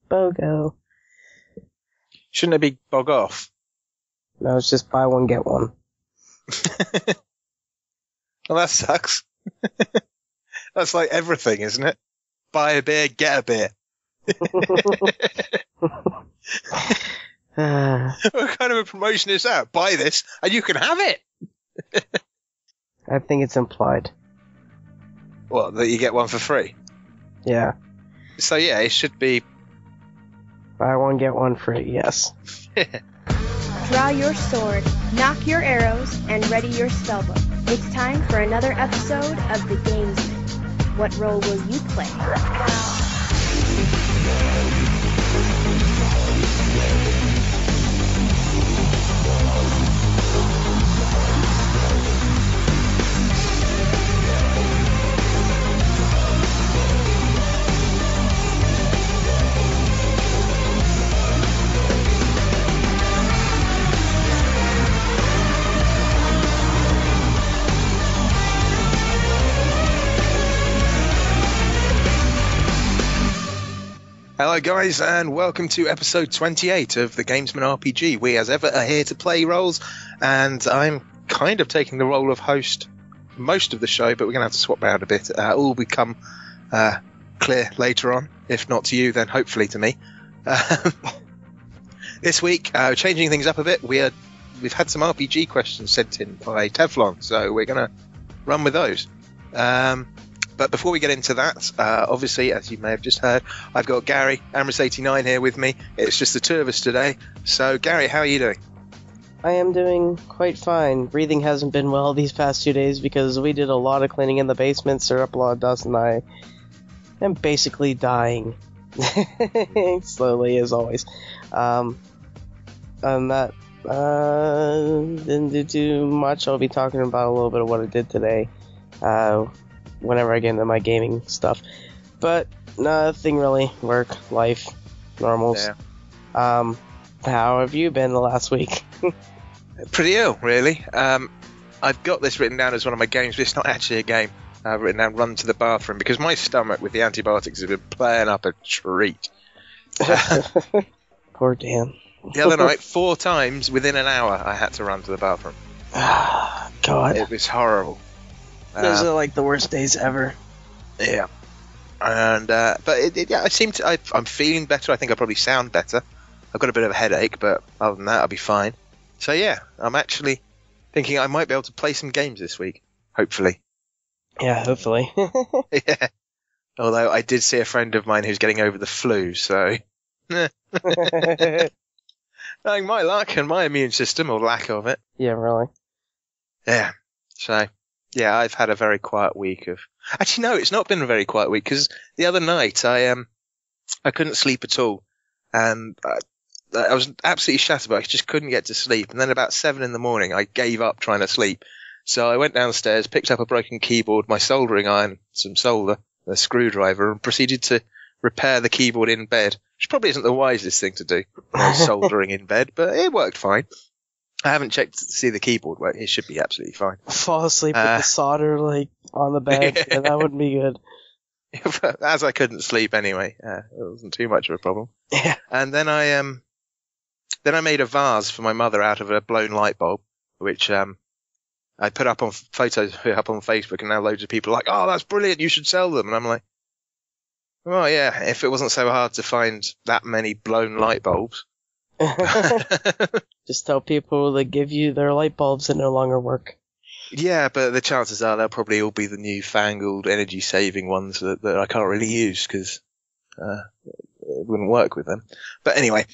BOGO. Shouldn't it be bog off? No, it's just buy one, get one. Well, that sucks. That's like everything, isn't it? Buy a beer, get a beer. What kind of a promotion is that? Buy this, and you can have it! I think it's implied. What, that you get one for free? Yeah. So yeah, it should be... Buy one, get one free, yes. Draw your sword, knock your arrows, and ready your spellbook. It's time for another episode of The Gamesmen. What role will you play? Hello guys, and welcome to episode 28 of the Gamesmen RPG. We, as ever, are here to play roles, and I'm kind of taking the role of host most of the show, but we're going to have to swap around a bit. All will become clear later on. If not to you, then hopefully to me. This week, changing things up a bit, we've had some RPG questions sent in by Teflon, so we're going to run with those. But before we get into that, obviously, as you may have just heard, I've got Gary, Amras89 here with me. It's just the two of us today. So, Gary, how are you doing? I am doing quite fine. Breathing hasn't been well these past 2 days because we did a lot of cleaning in the basement, stirred up a lot of dust, and I am basically dying. Slowly, as always. And that didn't do too much. I'll be talking about a little bit of what I did today. Whenever I get into my gaming stuff. But nothing really. Work, life, normals. Yeah. How have you been the last week? Pretty ill, really. I've got this written down as one of my games, but it's not actually a game. I've written down run to the bathroom, because my stomach with the antibiotics has been playing up a treat. Poor Dan. The other night, 4 times within an hour, I had to run to the bathroom. God. It was horrible. Those are like the worst days ever. Yeah, and but I'm feeling better. I think I probably sound better. I've got a bit of a headache, but other than that, I'll be fine. So yeah, I'm actually thinking I might be able to play some games this week. Hopefully. Yeah, hopefully. Yeah. Although I did see a friend of mine who's getting over the flu, so like my luck and my immune system, or lack of it. Yeah, really. Yeah. So. Yeah, I've had a very quiet week of... Actually, no, it's not been a very quiet week, because the other night I couldn't sleep at all. And I was absolutely shattered, but I just couldn't get to sleep. And then about 7 in the morning, I gave up trying to sleep. So I went downstairs, picked up a broken keyboard, my soldering iron, some solder, a screwdriver, and proceeded to repair the keyboard in bed. Which probably isn't the wisest thing to do, soldering in bed, but it worked fine. I haven't checked to see the keyboard work. It should be absolutely fine. Fall asleep with the solder on the bed. Yeah, that wouldn't be good. As I couldn't sleep anyway, it wasn't too much of a problem. Yeah. And then I made a vase for my mother out of a blown light bulb, which I put up on photos up on Facebook, and now loads of people are like, "Oh, that's brilliant! You should sell them." And I'm like, "Well, yeah, if it wasn't so hard to find that many blown light bulbs." Just tell people that give you their light bulbs that no longer work. Yeah, but the chances are they'll probably all be the newfangled energy-saving ones that I can't really use, because it wouldn't work with them. But anyway,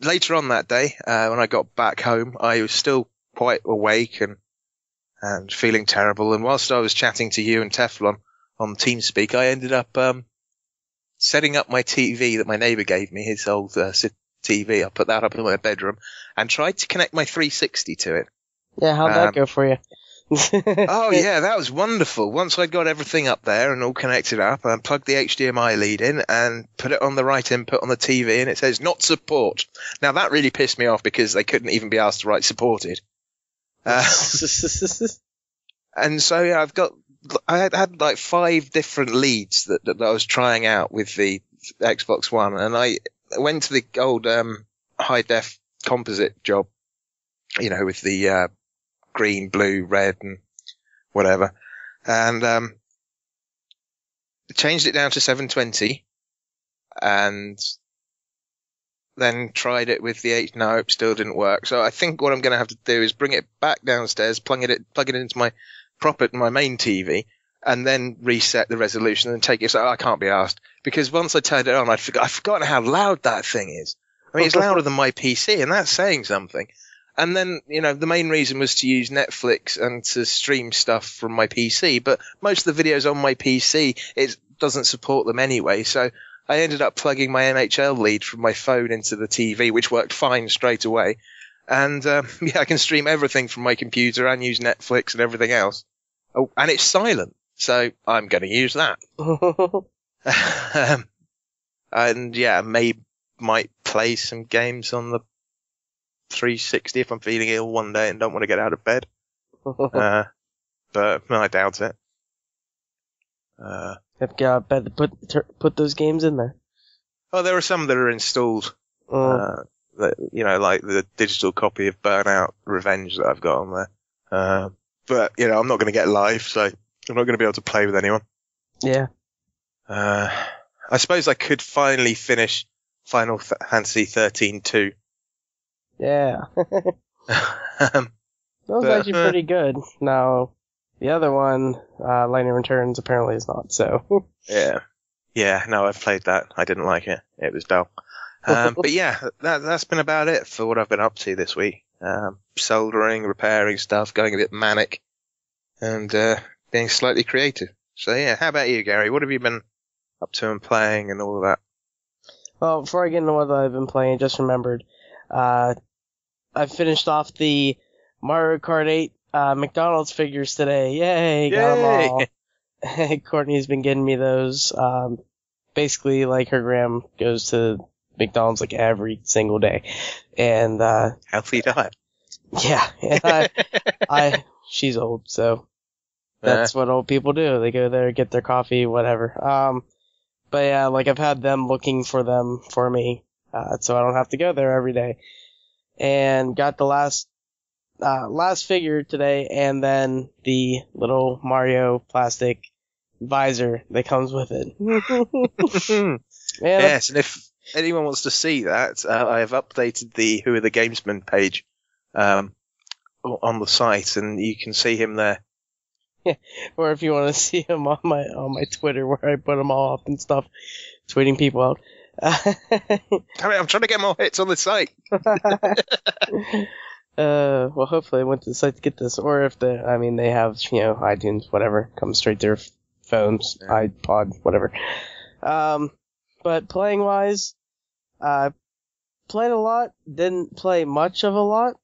later on that day, when I got back home, I was still quite awake and feeling terrible. And whilst I was chatting to you and Teflon on TeamSpeak, I ended up setting up my TV that my neighbour gave me, his old TV. I put that up in my bedroom and tried to connect my 360 to it. Yeah, how'd that go for you? Oh, yeah, that was wonderful. Once I'd got everything up there and all connected up, I plugged the HDMI lead in and put it on the right input on the TV, and it says, "Not support." Now, that really pissed me off because they couldn't even be asked to write supported. And so, yeah, I've got I had like 5 different leads that I was trying out with the Xbox One, and I went to the old high def composite job, with the green, blue, red, and whatever, and changed it down to 720, and then tried it with the H. No, it still didn't work. So I think what I'm going to have to do is bring it back downstairs, plug it into my main TV, and then reset the resolution and take it. So I can't be asked, because once I turned it on, I've forgotten how loud that thing is. I mean, it's louder than my PC, and that's saying something. And then, the main reason was to use Netflix and to stream stuff from my PC, but most of the videos on my PC, it doesn't support them anyway. So I ended up plugging my NHL lead from my phone into the TV, which worked fine straight away. And, I can stream everything from my computer and use Netflix and everything else. Oh, and it's silent. So I'm going to use that. And might play some games on the 360 if I'm feeling ill one day and don't want to get out of bed. But I doubt it. Have got out of bed to put those games in there. Oh, there are some that are installed. Like the digital copy of Burnout Revenge that I've got on there. But, I'm not going to get live, so I'm not going to be able to play with anyone. Yeah. I suppose I could finally finish Final Fantasy 13-2. Yeah. That was actually pretty good. Now, the other one, Lightning Returns, apparently is not, so. Yeah. Yeah, no, I've played that. I didn't like it. It was dull. But yeah, that's been about it for what I've been up to this week. Soldering, repairing stuff, going a bit manic, and being slightly creative. So yeah, how about you, Gary? What have you been up to and playing and all of that? Well, before I get into what I've been playing, I just remembered, I finished off the Mario Kart 8 McDonald's figures today. Yay! Got them all. Courtney's been getting me those. Basically, like, her gram goes to McDonald's like every single day, and healthy diet. Yeah, and she's old, so that's what old people do. They go there, get their coffee, whatever. But yeah, like, I've had them looking for them for me, so I don't have to go there every day. And got the last figure today, and then the little Mario plastic visor that comes with it. Yes, and if anyone wants to see that, I have updated the Who Are the Gamesmen page on the site, and you can see him there. Yeah, or if you want to see him on my Twitter, where I put them all up and stuff, tweeting people out. I'm trying to get more hits on the site. Well, hopefully I went to the site to get this, or if they have, iTunes, whatever, comes straight to their phones, iPod, whatever. But playing wise, played a lot, didn't play much of a lot,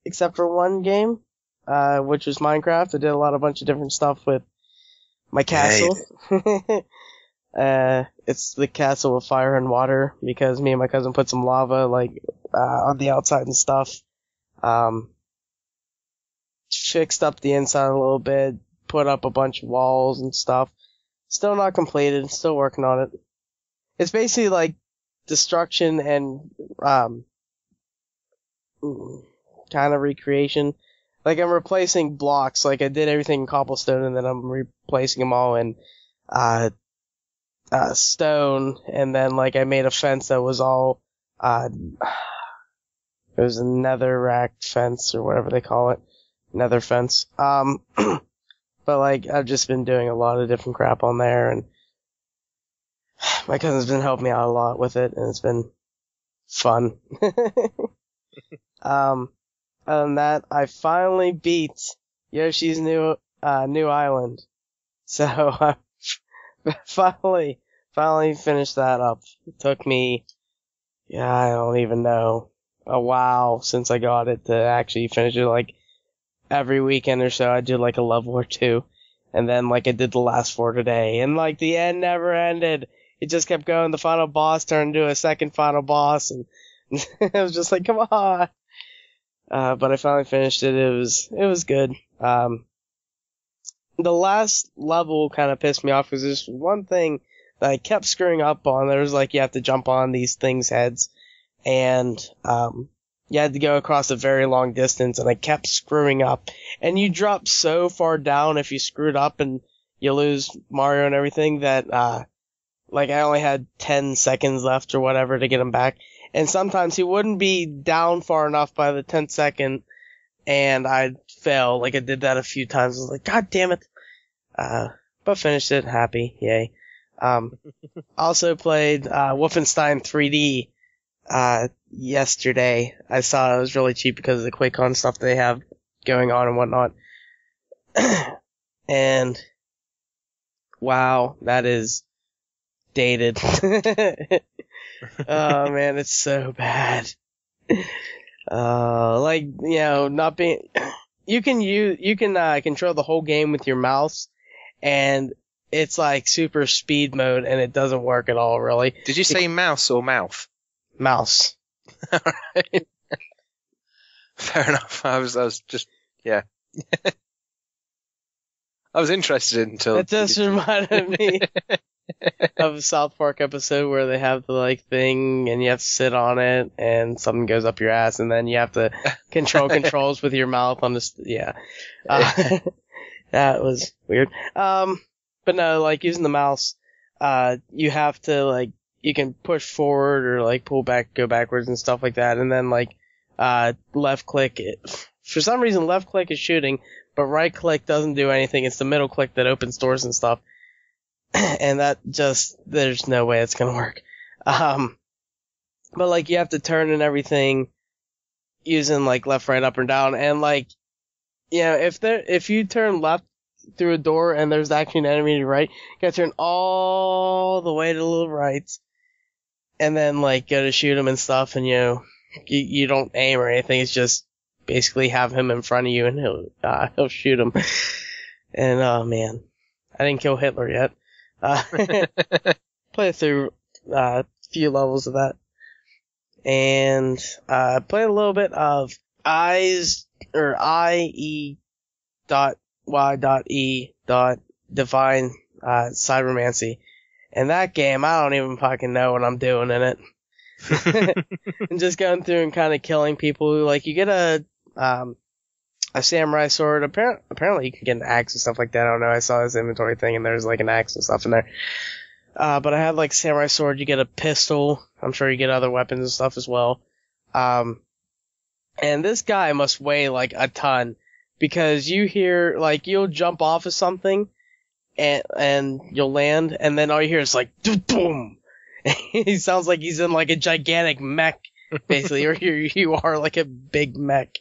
except for one game, which was Minecraft. I did a bunch of different stuff with my castle. It's the castle with fire and water, because me and my cousin put some lava, on the outside and stuff. Fixed up the inside a little bit, put up a bunch of walls and stuff. Still not completed, still working on it. It's basically like destruction and, kind of recreation. Like, I'm replacing blocks, like I did everything in cobblestone, and then I'm replacing them all in, stone, and then, I made a fence that was all, it was a netherrack fence, or whatever they call it. Nether fence. But, I've just been doing a lot of different crap on there, and my cousin's been helping me out a lot with it, and it's been fun. Other than that, I finally beat Yoshi's new island. So, I finally finished that up. It took me, I don't even know, a while since I got it to actually finish it. Every weekend or so, I do a level or two. And then, I did the last 4 today. And, the end never ended. It just kept going. The final boss turned into a second final boss. And it was just come on. But I finally finished it. It was good. the last level kind of pissed me off because there's one thing that I kept screwing up on. There was like, you have to jump on these things' heads, and you had to go across a very long distance, and I kept screwing up. And you drop so far down if you screwed up and you lose Mario and everything that, like, I only had 10 seconds left or whatever to get him back. And sometimes he wouldn't be down far enough by the 10th second, and I'd fail. Like, I did that a few times. I was like, God damn it. But finished it. Happy. Yay. Also played, Wolfenstein 3D, yesterday. I saw it was really cheap because of the QuakeCon stuff they have going on and whatnot. And, wow, that is dated. Oh man, it's so bad. Like, you know, not being, you can control the whole game with your mouse, and it's like super speed mode, and it doesn't work at all, really. Did you say mouse or mouth? Mouse. Alright. Fair enough. I was just, yeah. I was interested until... It just reminded me of a South Park episode where they have the, like, thing, and you have to sit on it, and something goes up your ass, and then you have to control controls with your mouth on this, yeah. That was weird. But no, like, using the mouse, you have to, like, you can push forward or, like, pull back, go backwards and stuff like that, and then, like, left click it. For some reason, left click is shooting, but right click doesn't do anything. It's the middle click that opens doors and stuff. And that just, there's no way it's gonna work. But like, you have to turn and everything using like left, right, up, and down. And like, you know, if you turn left through a door and there's actually an enemy to the right, you gotta turn all the way to the right. And then like, go to shoot him and stuff, and you don't aim or anything. It's just basically have him in front of you and he'll shoot him. And oh man, I didn't kill Hitler yet. Played through a few levels of that, and played a little bit of E.Y.E. Divine Cybermancy. And that game, I don't even fucking know what I'm doing in it. And just going through and kind of killing people. Like, you get a samurai sword. Apparently you can get an axe and stuff like that. I don't know. I saw this inventory thing and there's like an axe and stuff in there. But I had like samurai sword. You get a pistol. I'm sure you get other weapons and stuff as well. And this guy must weigh like a ton, because you hear, like, you'll jump off of something and you'll land, and then all you hear is like, boom. He sounds like he's in like a gigantic mech, basically, or you are like a big mech.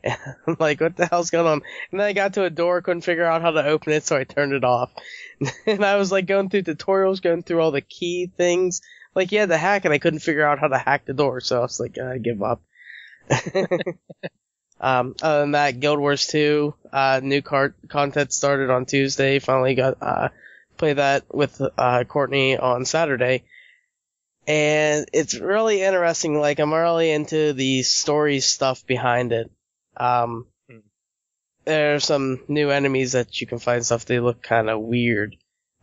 I'm like, what the hell's going on? And then I got to a door, couldn't figure out how to open it, so I turned it off. And I was like going through tutorials, going through all the key things. Like, you had to hack, and I couldn't figure out how to hack the door, so I was like, I give up. Other than that, Guild Wars 2, new content started on Tuesday. Finally got, play that with, Courtney on Saturday. And it's really interesting. Like, I'm really into the story stuff behind it. There are some new enemies that you can find stuff. They look kind of weird.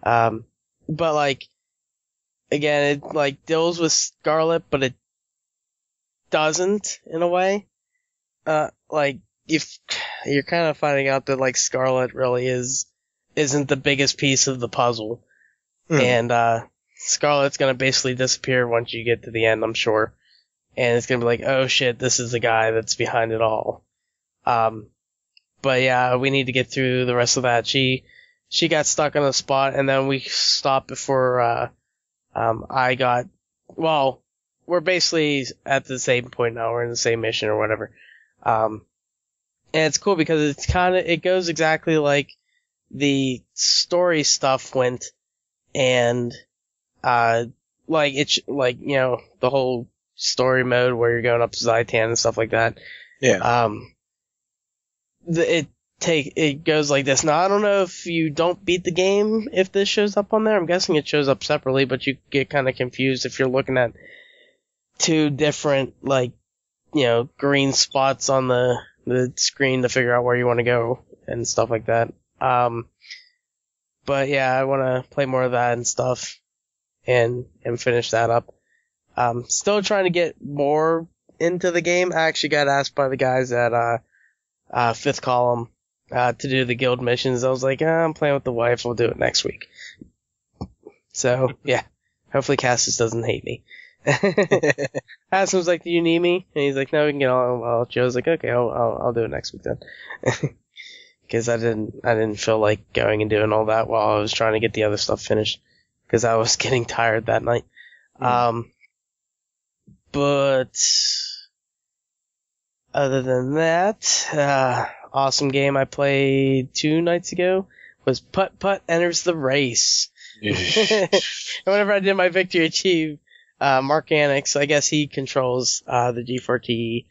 But like, again, it like deals with Scarlet, but it doesn't in a way. Like, if you're kind of finding out that like Scarlet really isn't the biggest piece of the puzzle. And, Scarlet's gonna basically disappear once you get to the end, I'm sure. And it's gonna be like, oh shit, this is the guy that's behind it all. But yeah, we need to get through the rest of that. She got stuck on a spot, and then we stopped before, well, we're basically at the same point now. We're in the same mission or whatever. And it's cool because it goes exactly like the story stuff went, and, like, you know, the whole story mode where you're going up to Zaitan and stuff like that. Yeah. It goes like this. Now, I don't know if you don't beat the game if this shows up on there. I'm guessing it shows up separately, but you get kind of confused if you're looking at two different, like, you know, green spots on the screen to figure out where you want to go and stuff like that. But yeah, I want to play more of that and stuff and finish that up. Still trying to get more into the game. I actually got asked by the guys at Fifth Column to do the guild missions. I was like, I'm playing with the wife. We'll do it next week. So yeah, hopefully Cassis doesn't hate me. Cassis was like, "Do you need me?" And he's like, "No, we can get all." Joe's like, "Okay, I'll do it next week then." Because I didn't feel like going and doing all that while I was trying to get the other stuff finished. Because I was getting tired that night. But other than that, awesome game I played 2 nights ago was Putt-Putt Enters The Race. Whenever I did my Victory Achieve, Mark Annex, I guess he controls the G4T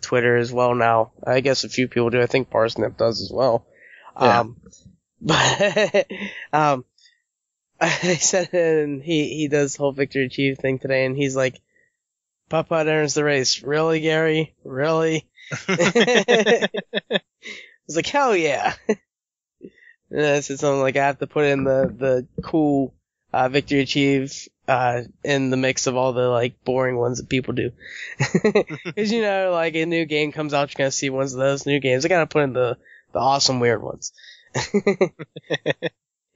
Twitter as well now. I guess a few people do. I think Parsnip does as well. Yeah. But I said, and he does the whole Victory Achieve thing today, and he's like, Putt-Putt Enters The Race. Really, Gary? Really? I was like, hell yeah. And I said something like, I have to put in the cool Victory Achieve in the mix of all the like boring ones that people do. Because like a new game comes out, you're gonna see ones of those new games. I gotta put in the awesome weird ones.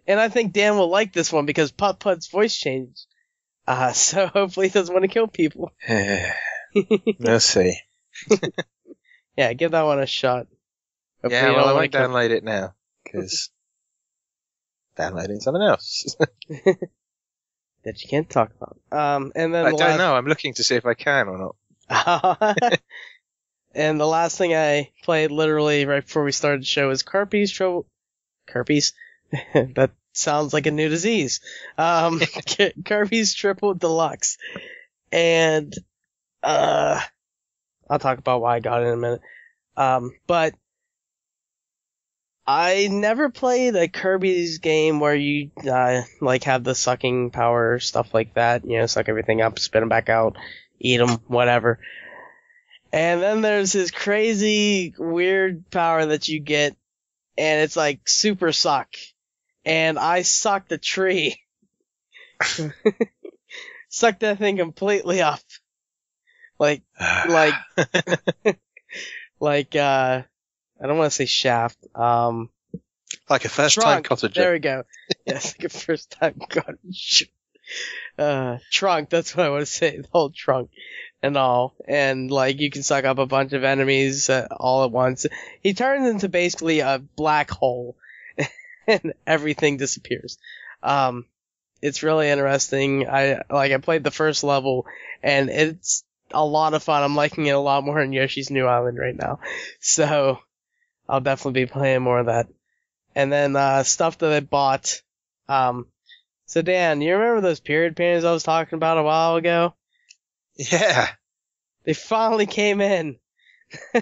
And I think Dan will like this one because Putt-Putt's voice changed. So hopefully he doesn't want to kill people. Let's see. Yeah, give that one a shot. Hopefully Yeah, well, I won't download it now, because downloading something else. That you can't talk about. And then I don't know, I'm looking to see if I can or not. And the last thing I played literally right before we started the show was Kirby's that sounds like a new disease. Kirby's Triple Deluxe. And, I'll talk about why I got it in a minute. But I never played a Kirby's game where you, like have the sucking power, stuff like that. Suck everything up, spit them back out, eat them, whatever. And then there's this crazy, weird power that you get, and it's like super suck. And I sucked a tree. Sucked that thing completely up. Like, I don't want to say shaft. Like a first-time cottager. There we go. Yes, like a first-time cottager. Trunk, that's what I want to say. The whole trunk and all. And, like, you can suck up a bunch of enemies all at once. He turns into basically a black hole. And everything disappears. It's really interesting. I played the first level, and it's a lot of fun. I'm liking it a lot more in Yoshi's New Island right now. So, I'll definitely be playing more of that. And then, stuff that I bought. So Dan, you remember those period paintings I was talking about a while ago? Yeah. They finally came in.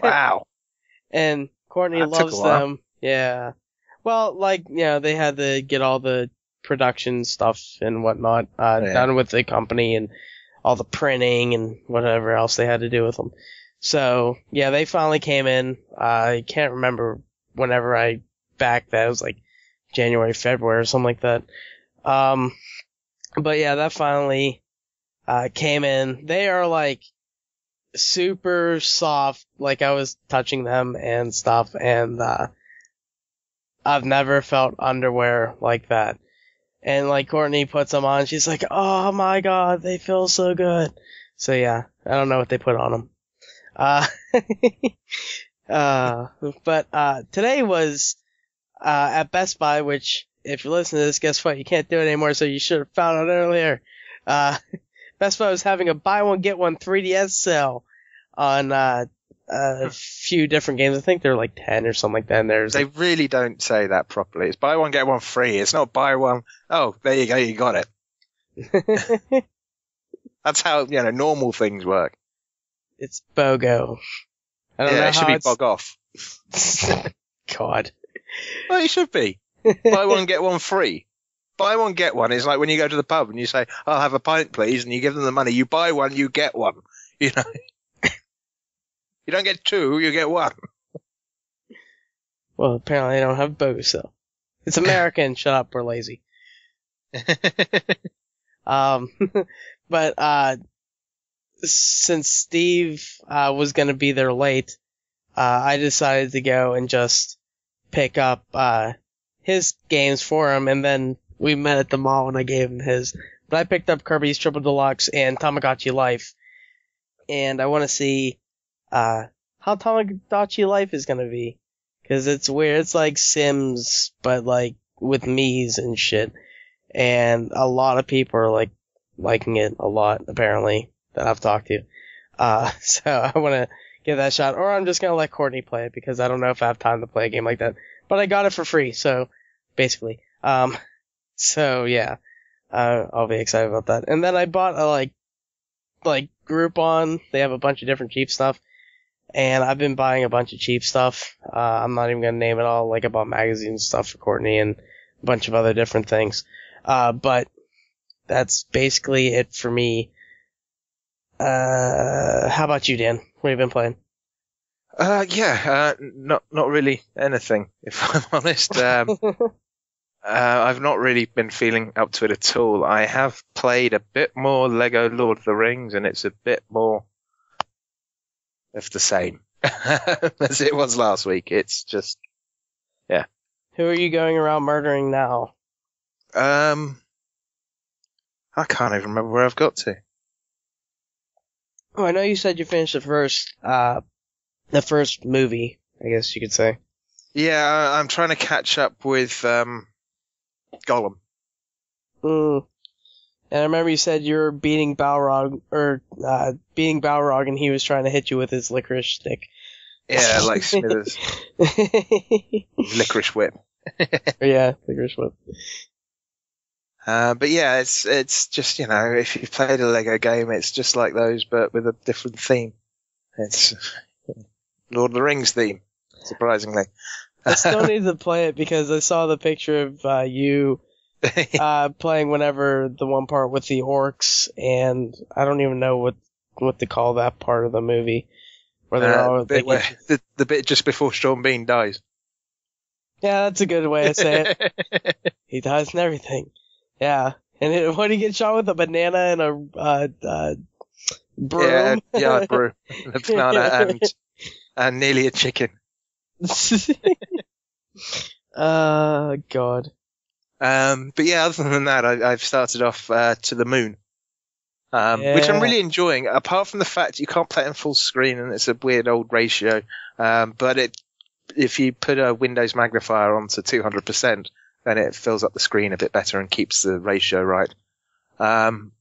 Wow. And Courtney loves them. Yeah. Well, they had to get all the production stuff and whatnot, done with the company and all the printing and whatever else they had to do with them. So, yeah, they finally came in. I can't remember whenever I backed that. It was like January, February or something like that. But yeah, that finally, came in. They are like super soft. Like I was touching them and stuff, and, I've never felt underwear like that. And like Courtney puts them on, she's like, oh my god, they feel so good. So yeah, I don't know what they put on them. But today was, at Best Buy, which, if you listen to this, guess what? You can't do it anymore, so you should have found out earlier. Best Buy was having a buy one, get one 3DS sale on, a few different games. I think they're like 10 or something like that. And they really don't say that properly. It's buy one, get one free. It's not buy one. Oh, there you go. You got it. That's how, normal things work. It's BOGO. I don't know it should be bog off. God. Well, it should be. Buy one, get one free. Buy one, get one is like when you go to the pub and you say, I'll have a pint, please, and you give them the money. You buy one, you get one. You don't get two, you get one. Well, apparently I don't have BOGO sale. It's American. Shut up. We're lazy. But since Steve was going to be there late, I decided to go and just pick up his games for him, and then we met at the mall and I gave him his. But I picked up Kirby's Triple Deluxe and Tamagotchi Life, and I want to see how Tamagotchi Life is going to be, because it's weird. It's like Sims, but like with Mii's and shit, and a lot of people are like liking it a lot, apparently, that I've talked to. So I want to give that a shot, or I'm just going to let Courtney play it, because I don't know if I have time to play a game like that. But I got it for free, so, basically. So yeah, I'll be excited about that. And then I bought a, like Groupon. They have a bunch of different cheap stuff, and I've been buying a bunch of cheap stuff. I'm not even going to name it all. Like, I bought magazine stuff for Courtney and a bunch of other different things. But that's basically it for me. How about you, Dan? What have you been playing? Not really anything, if I'm honest. I've not really been feeling up to it at all. I have played a bit more Lego Lord of the Rings, and it's a bit more of the same as it was last week. It's just, yeah. Who are you going around murdering now? I can't even remember where I've got to. Oh, I know you said you finished the first movie, I guess you could say. Yeah, I'm trying to catch up with Gollum. And I remember you said you were beating Balrog, and he was trying to hit you with his licorice stick. Yeah, like Smithers. Licorice whip. Yeah, licorice whip. But yeah, it's just, if you've played a Lego game, it's just like those, but with a different theme. It's Lord of the Rings theme, surprisingly. I still need to play it because I saw the picture of you playing whenever the one part with the orcs, and I don't even know what to call that part of the movie. Where they're all the bit just before Sean Bean dies. Yeah, that's a good way to say it. He dies and everything. Yeah, and what, he gets shot with a banana and a broom? Yeah, a broom, a banana, and nearly a chicken. God. But yeah, other than that, I've started off to the moon, which I'm really enjoying. Apart from the fact you can't play it in full screen and it's a weird old ratio, but if you put a Windows magnifier onto 200%, then it fills up the screen a bit better and keeps the ratio right. The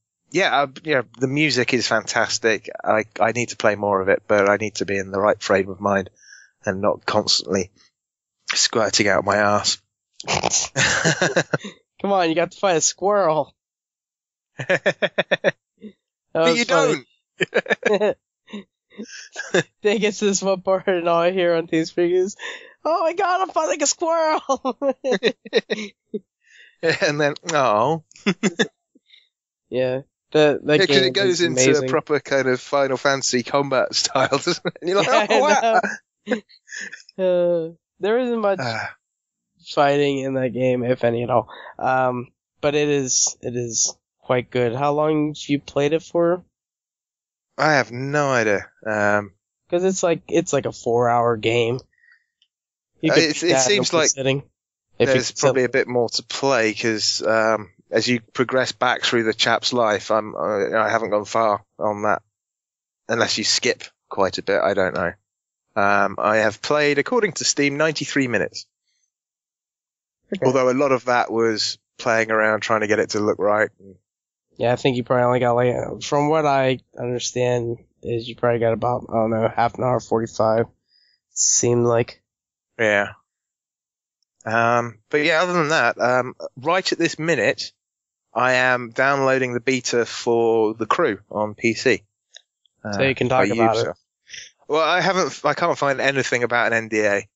music is fantastic. I need to play more of it, but I need to be in the right frame of mind and not constantly squirting out my ass. Come on, you got to fight a squirrel. But you funny. don't. They get to this one part and all I hear on TeamSpeak is, "Oh my god, I'm fighting a squirrel!" And then, oh. Yeah. Because it goes into a proper kind of Final Fantasy combat style, doesn't it? And you're like, yeah, wow. There isn't much fighting in that game, if any at all. But it is quite good. How long have you played it for? I have no idea. Because it's like a 4-hour game. It seems like there's probably a bit more to play, because as you progress back through the chap's life, I haven't gone far on that, unless you skip quite a bit. I don't know. I have played, according to Steam, 93 minutes. Okay. Although a lot of that was playing around trying to get it to look right. Yeah, I think you probably only got from what I understand, is you probably got about, I don't know, half an hour, 45. Seemed like. Yeah. But yeah, other than that, right at this minute, I am downloading the beta for The Crew on PC. So you can talk about it. Well, I can't find anything about an NDA.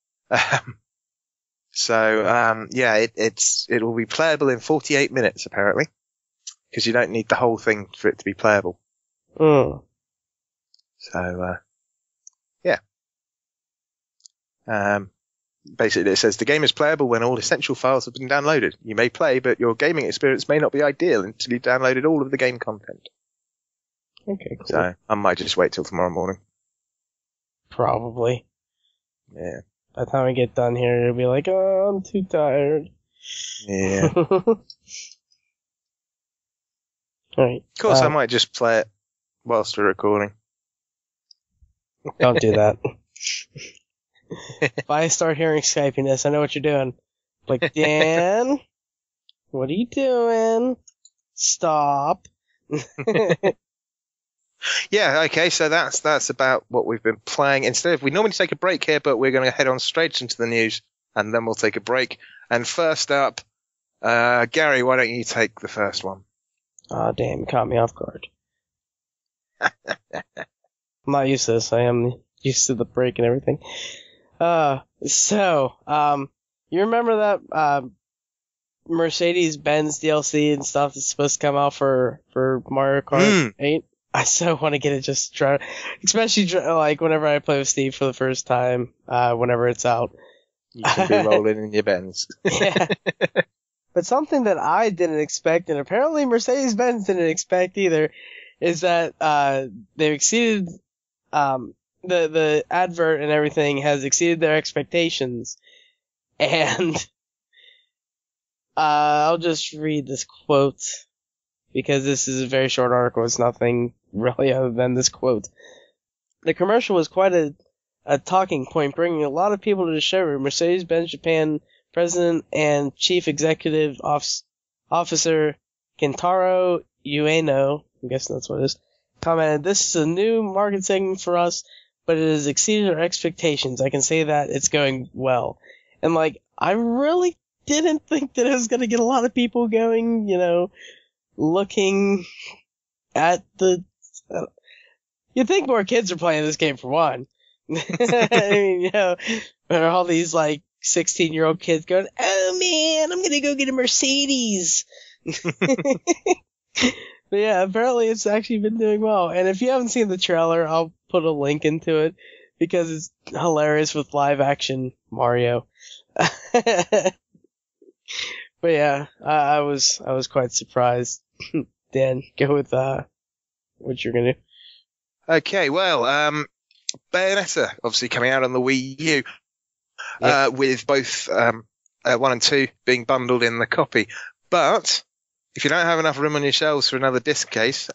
It will be playable in 48 minutes, apparently. Because you don't need the whole thing for it to be playable. Mm. So, yeah. basically it says the game is playable when all essential files have been downloaded. You may play, but your gaming experience may not be ideal until you've downloaded all of the game content. Okay, cool. So I might just wait till tomorrow morning. Probably. Yeah. By the time I get done here, it'll be like, oh, I'm too tired. Yeah. Alright. Of course, I might just play it whilst we're recording. Don't do that. If I start hearing Skypiness, I know what you're doing. Like, Dan, what are you doing? Stop. Yeah, okay, so that's about what we've been playing. Instead, we normally take a break here, but we're going to head on straight into the news, and then we'll take a break. And first up, Gary, why don't you take the first one? Oh, damn, you caught me off guard. I'm not used to this. I am used to the break and everything. You remember that Mercedes-Benz DLC and stuff that's supposed to come out for Mario Kart 8? I so want to get it just try, especially like whenever I play with Steve for the first time, whenever it's out. You can be rolling in your Benz. Yeah. But something that I didn't expect, and apparently Mercedes-Benz didn't expect either, is that they've exceeded the advert and everything has exceeded their expectations. And I'll just read this quote, because this is a very short article. It's nothing really other than this quote. The commercial was quite a talking point, bringing a lot of people to the showroom. Mercedes-Benz Japan President and Chief Executive Officer Kentaro Ueno, I'm guessing that's what it is, commented, "This is a new market segment for us, but it has exceeded our expectations. I can say that it's going well." And like, I really didn't think that it was going to get a lot of people going, looking at the... You'd think more kids are playing this game for one. I mean, there are all these like 16-year-old kids going, "Oh man, I'm going to go get a Mercedes." But yeah, apparently it's actually been doing well. And if you haven't seen the trailer, I'll put a link into it because it's hilarious with live action Mario. But yeah, I was quite surprised. Dan, go with what you're gonna do. Okay, well, Bayonetta obviously coming out on the Wii U, with both 1 and 2 being bundled in the copy. But if you don't have enough room on your shelves for another disc case,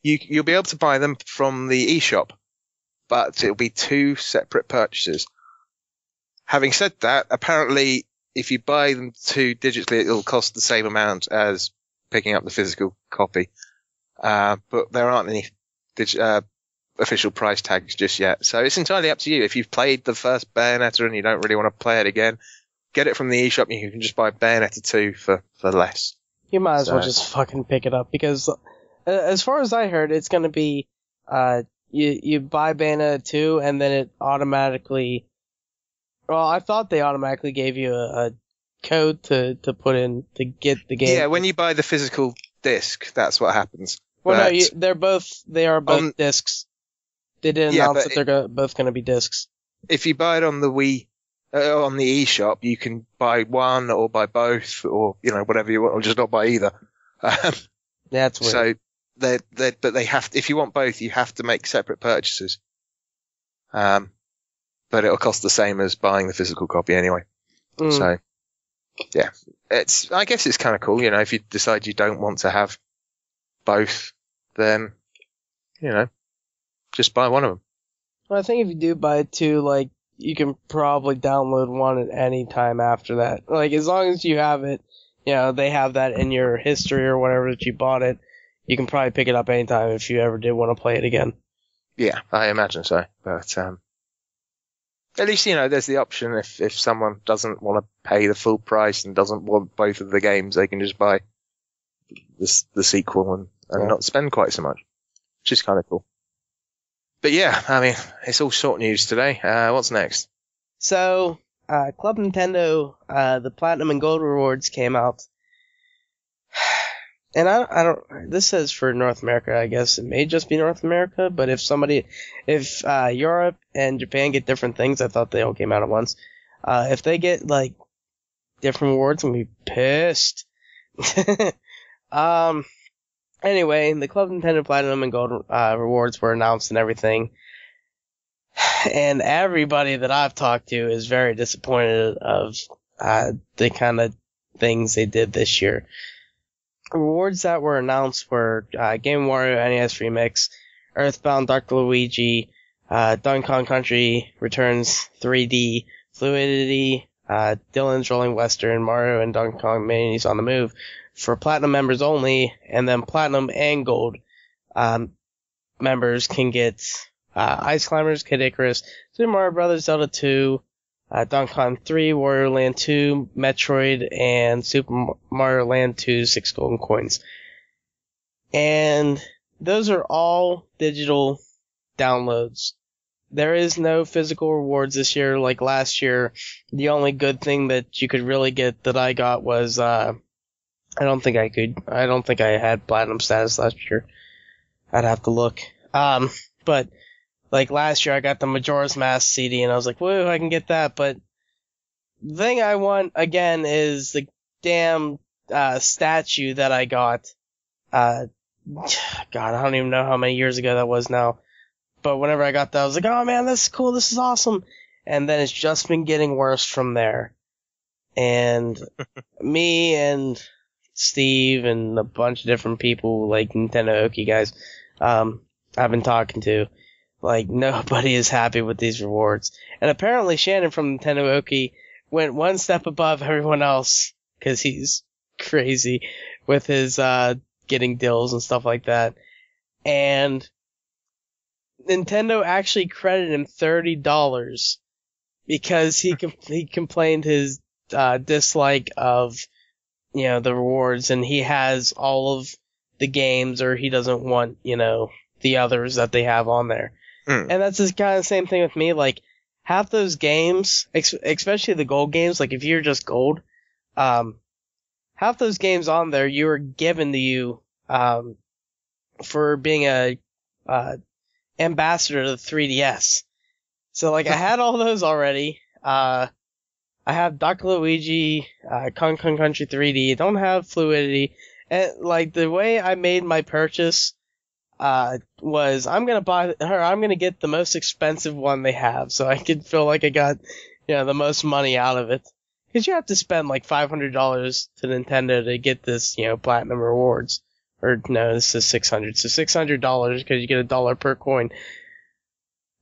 you'll be able to buy them from the eShop, but it'll be 2 separate purchases. Having said that, apparently if you buy them 2 digitally, it'll cost the same amount as picking up the physical copy. But there aren't any official price tags just yet. So it's entirely up to you. If you've played the first Bayonetta and you don't really want to play it again, get it from the eShop and you can just buy Bayonetta 2 for less. You might as well just fucking pick it up, because as far as I heard, it's going to be you buy Bayonetta 2 and then it automatically... Well, I thought they automatically gave you a code to put in to get the game. Yeah, when you buy the physical disc, that's what happens. Well, no, they are both discs. They did announce that they're both going to be discs. If you buy it on the Wii, on the eShop, you can buy one or buy both, or whatever you want, or just not buy either. That's weird. So but they have. If you want both, you have to make separate purchases. But it'll cost the same as buying the physical copy anyway. So, yeah, I guess it's kind of cool, if you decide you don't want to have both, then, just buy one of them. Well, I think if you do buy 2, you can probably download one at any time after that. As long as you have it, they have that in your history or whatever that you bought it, you can probably pick it up anytime if you ever did want to play it again. Yeah, I imagine so. But, at least, there's the option if someone doesn't want to pay the full price and doesn't want both of the games, they can just buy the sequel and not spend quite so much, which is kind of cool. But yeah, I mean, it's all short news today. What's next? So, Club Nintendo, the Platinum and Gold rewards came out. And I don't, this says for North America, I guess it may just be North America, but if Europe and Japan get different things, I thought they all came out at once. If they get, like, different rewards, I'm gonna be pissed. Anyway, the Club Nintendo Platinum and Gold rewards were announced and everything. And everybody that I've talked to is very disappointed of the kind of things they did this year. Rewards that were announced were Game & Wario NES Remix, Earthbound Dr. Luigi, Donkey Kong Country Returns 3D, Fluidity, Dylan's Rolling Western, Mario and Donkey Kong Minis on the Move for Platinum members only, and then Platinum and Gold members can get Ice Climbers, Kid Icarus, Super Mario Bros. Zelda 2, Donkey Kong 3, Wario Land 2, Metroid, and Super Mario Land 2 6 golden coins. And those are all digital downloads. There is no physical rewards this year like last year. The only good thing that you could really get that I got was, I don't think I had platinum status last year. I'd have to look. But, like last year I got the Majora's Mask CD and I was like, woo, I can get that, but the thing I want again is the damn, statue that I got, God, I don't even know how many years ago that was now. But whenever I got that, I was like, oh man, this is cool, this is awesome. And then it's just been getting worse from there. And me and Steve and a bunch of different people, like Nintendo Oki guys, I've been talking to, like, nobody is happy with these rewards. And apparently Shannon from Nintendo Oki went one step above everyone else, cause he's crazy with his, getting deals and stuff like that. And Nintendo actually credited him $30 because he complained his dislike of, you know, the rewards, and he has all of the games, or he doesn't want, you know, the others that they have on there. And that's the kind of same thing with me. Like, half those games, especially the gold games, like if you're just gold, half those games on there you were given to you for being a ambassador to the 3DS. So, like, I had all those already. I have Dr. Luigi, Kong Country 3D. I don't have Fluidity. And, like, the way I made my purchase was I'm gonna get the most expensive one they have, so I could feel like I got, you know, the most money out of it. Because you have to spend like $500 to Nintendo to get this, you know, platinum rewards. Or no, this is $600. So $600 because you get $1 per coin.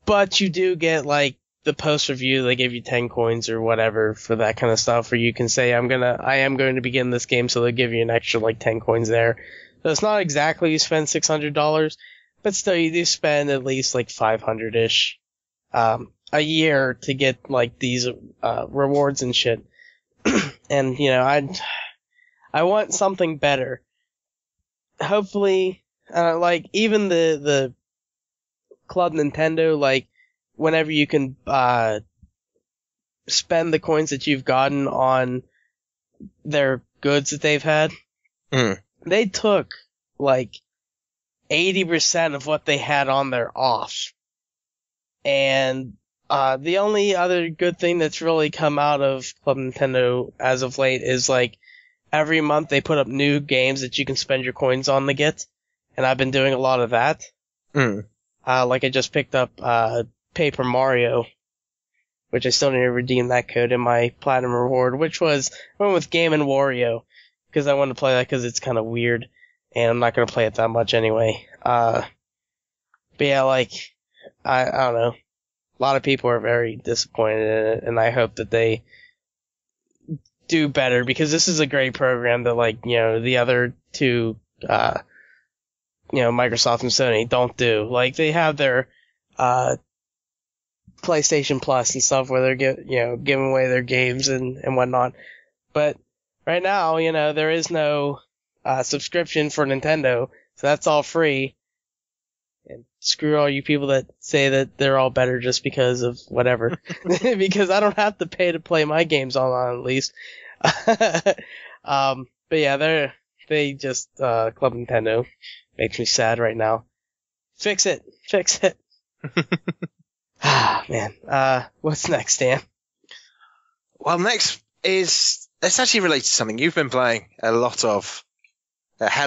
But you do get like the post review. They give you 10 coins or whatever for that kind of stuff. Or you can say I am going to begin this game, so they'll give you an extra like 10 coins there. So it's not exactly you spend $600, but still you do spend at least like 500-ish a year to get like these rewards and shit. And you know, I want something better. Hopefully, like, even the Club Nintendo, like, whenever you can, spend the coins that you've gotten on their goods that they've had, they took, like, 80% of what they had on there off. And, the only other good thing that's really come out of Club Nintendo as of late is, like, every month they put up new games that you can spend your coins on to get, and I've been doing a lot of that. Like I just picked up Paper Mario, which I still need to redeem that code in my platinum reward, which was I went with Game & Wario because I wanted to play that because it's kind of weird, and I'm not gonna play it that much anyway. But yeah, like I don't know, a lot of people are very disappointed in it, and I hope that they do better, because this is a great program that, like, you know, the other two, you know, Microsoft and Sony don't do. Like, they have their, PlayStation Plus and stuff where they're giving away their games and whatnot. But right now, you know, there is no, subscription for Nintendo, so that's all free. And screw all you people that say that they're all better just because of whatever. Because I don't have to pay to play my games online, at least. But yeah, they just, Club Nintendo makes me sad right now. Fix it. Ah, man. What's next, Dan? Well, next is, it's actually related to something you've been playing a hell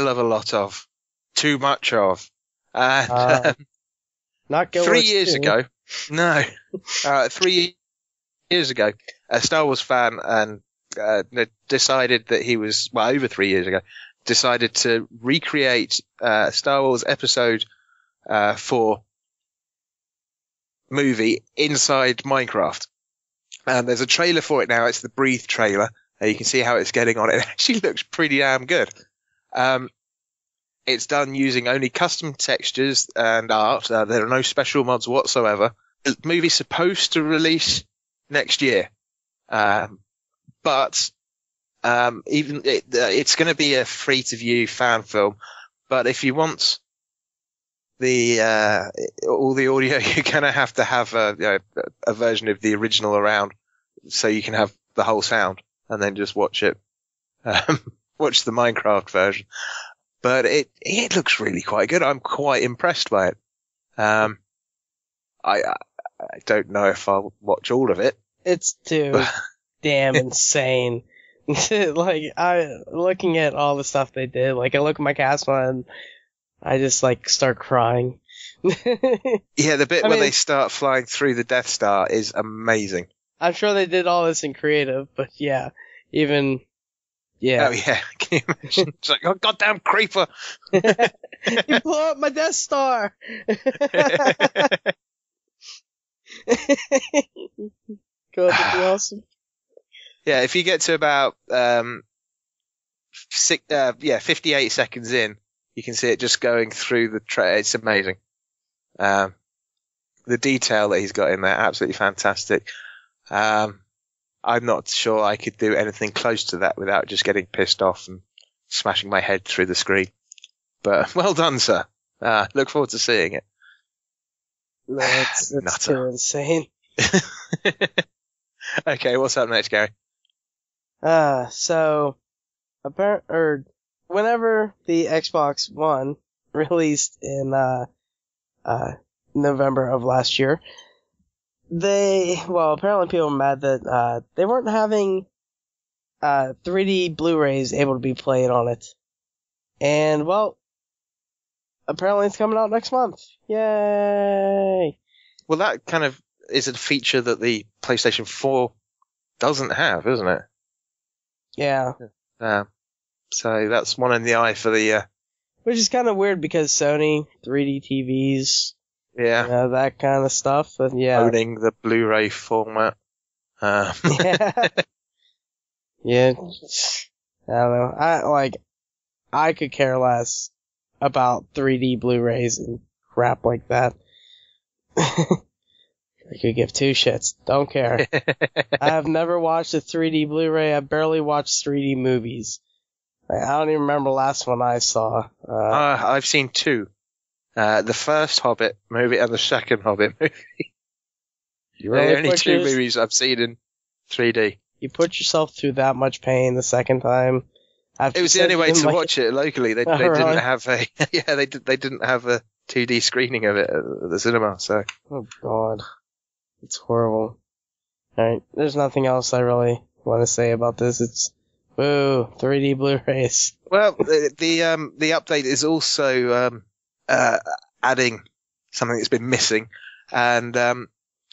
of a lot of, too much of. And not Guild 3 Wars years 2. ago, 3 years ago, a Star Wars fan and decided that he was, well, over 3 years ago, decided to recreate Star Wars Episode 4 movie inside Minecraft. And there's a trailer for it now. It's the Breathe trailer. You can see how it's getting on. It actually looks pretty damn good. It's done using only custom textures and art. There are no special mods whatsoever. The movie's supposed to release next year. But it's going to be a free to view fan film. But if you want all the audio, you're going to have a version of the original around, so you can have the whole sound and then just watch it, watch the Minecraft version. But it looks really quite good. I'm quite impressed by it. I don't know if I'll watch all of it. It's too damn insane. Looking at all the stuff they did, I look at my cast and I just start crying. Yeah, the bit where they start flying through the Death Star is amazing. I'm sure they did all this in creative, but yeah, yeah. Oh yeah, can you imagine? It's like, oh, goddamn creeper! You blew up my Death Star! God, that'd be awesome. Yeah, if you get to about 58 seconds in, you can see it just going through the tray. It's amazing. The detail that he's got in there, absolutely fantastic. I'm not sure I could do anything close to that without just getting pissed off and smashing my head through the screen. But well done, sir. Look forward to seeing it. No, it's too insane. Okay, what's up next, Gary? So, whenever the Xbox One released in, November of last year, apparently people were mad that, they weren't having, 3D Blu-rays able to be played on it. And, apparently it's coming out next month. Yay! Well, that kind of is a feature that the PlayStation 4 doesn't have, isn't it? Yeah. So that's one in the eye for the, which is kind of weird because Sony, 3D TVs, that kind of stuff, but yeah. Owning the Blu-ray format. Yeah. Yeah. I don't know. I could care less about 3D Blu-rays and crap like that. I could give two shits. Don't care. I have never watched a 3D Blu-ray. I barely watched 3D movies. I don't even remember the last one I saw. I've seen two. The first Hobbit movie and the second Hobbit movie. They're only two movies I've seen in 3D. You put yourself through that much pain the second time. It was the only way to watch it locally. They didn't have a they didn't have a 2D screening of it at the cinema. So oh god, it's horrible. All right, there's nothing else I really want to say about this. It's woo 3D Blu-rays. Well, the update is also adding something that's been missing, and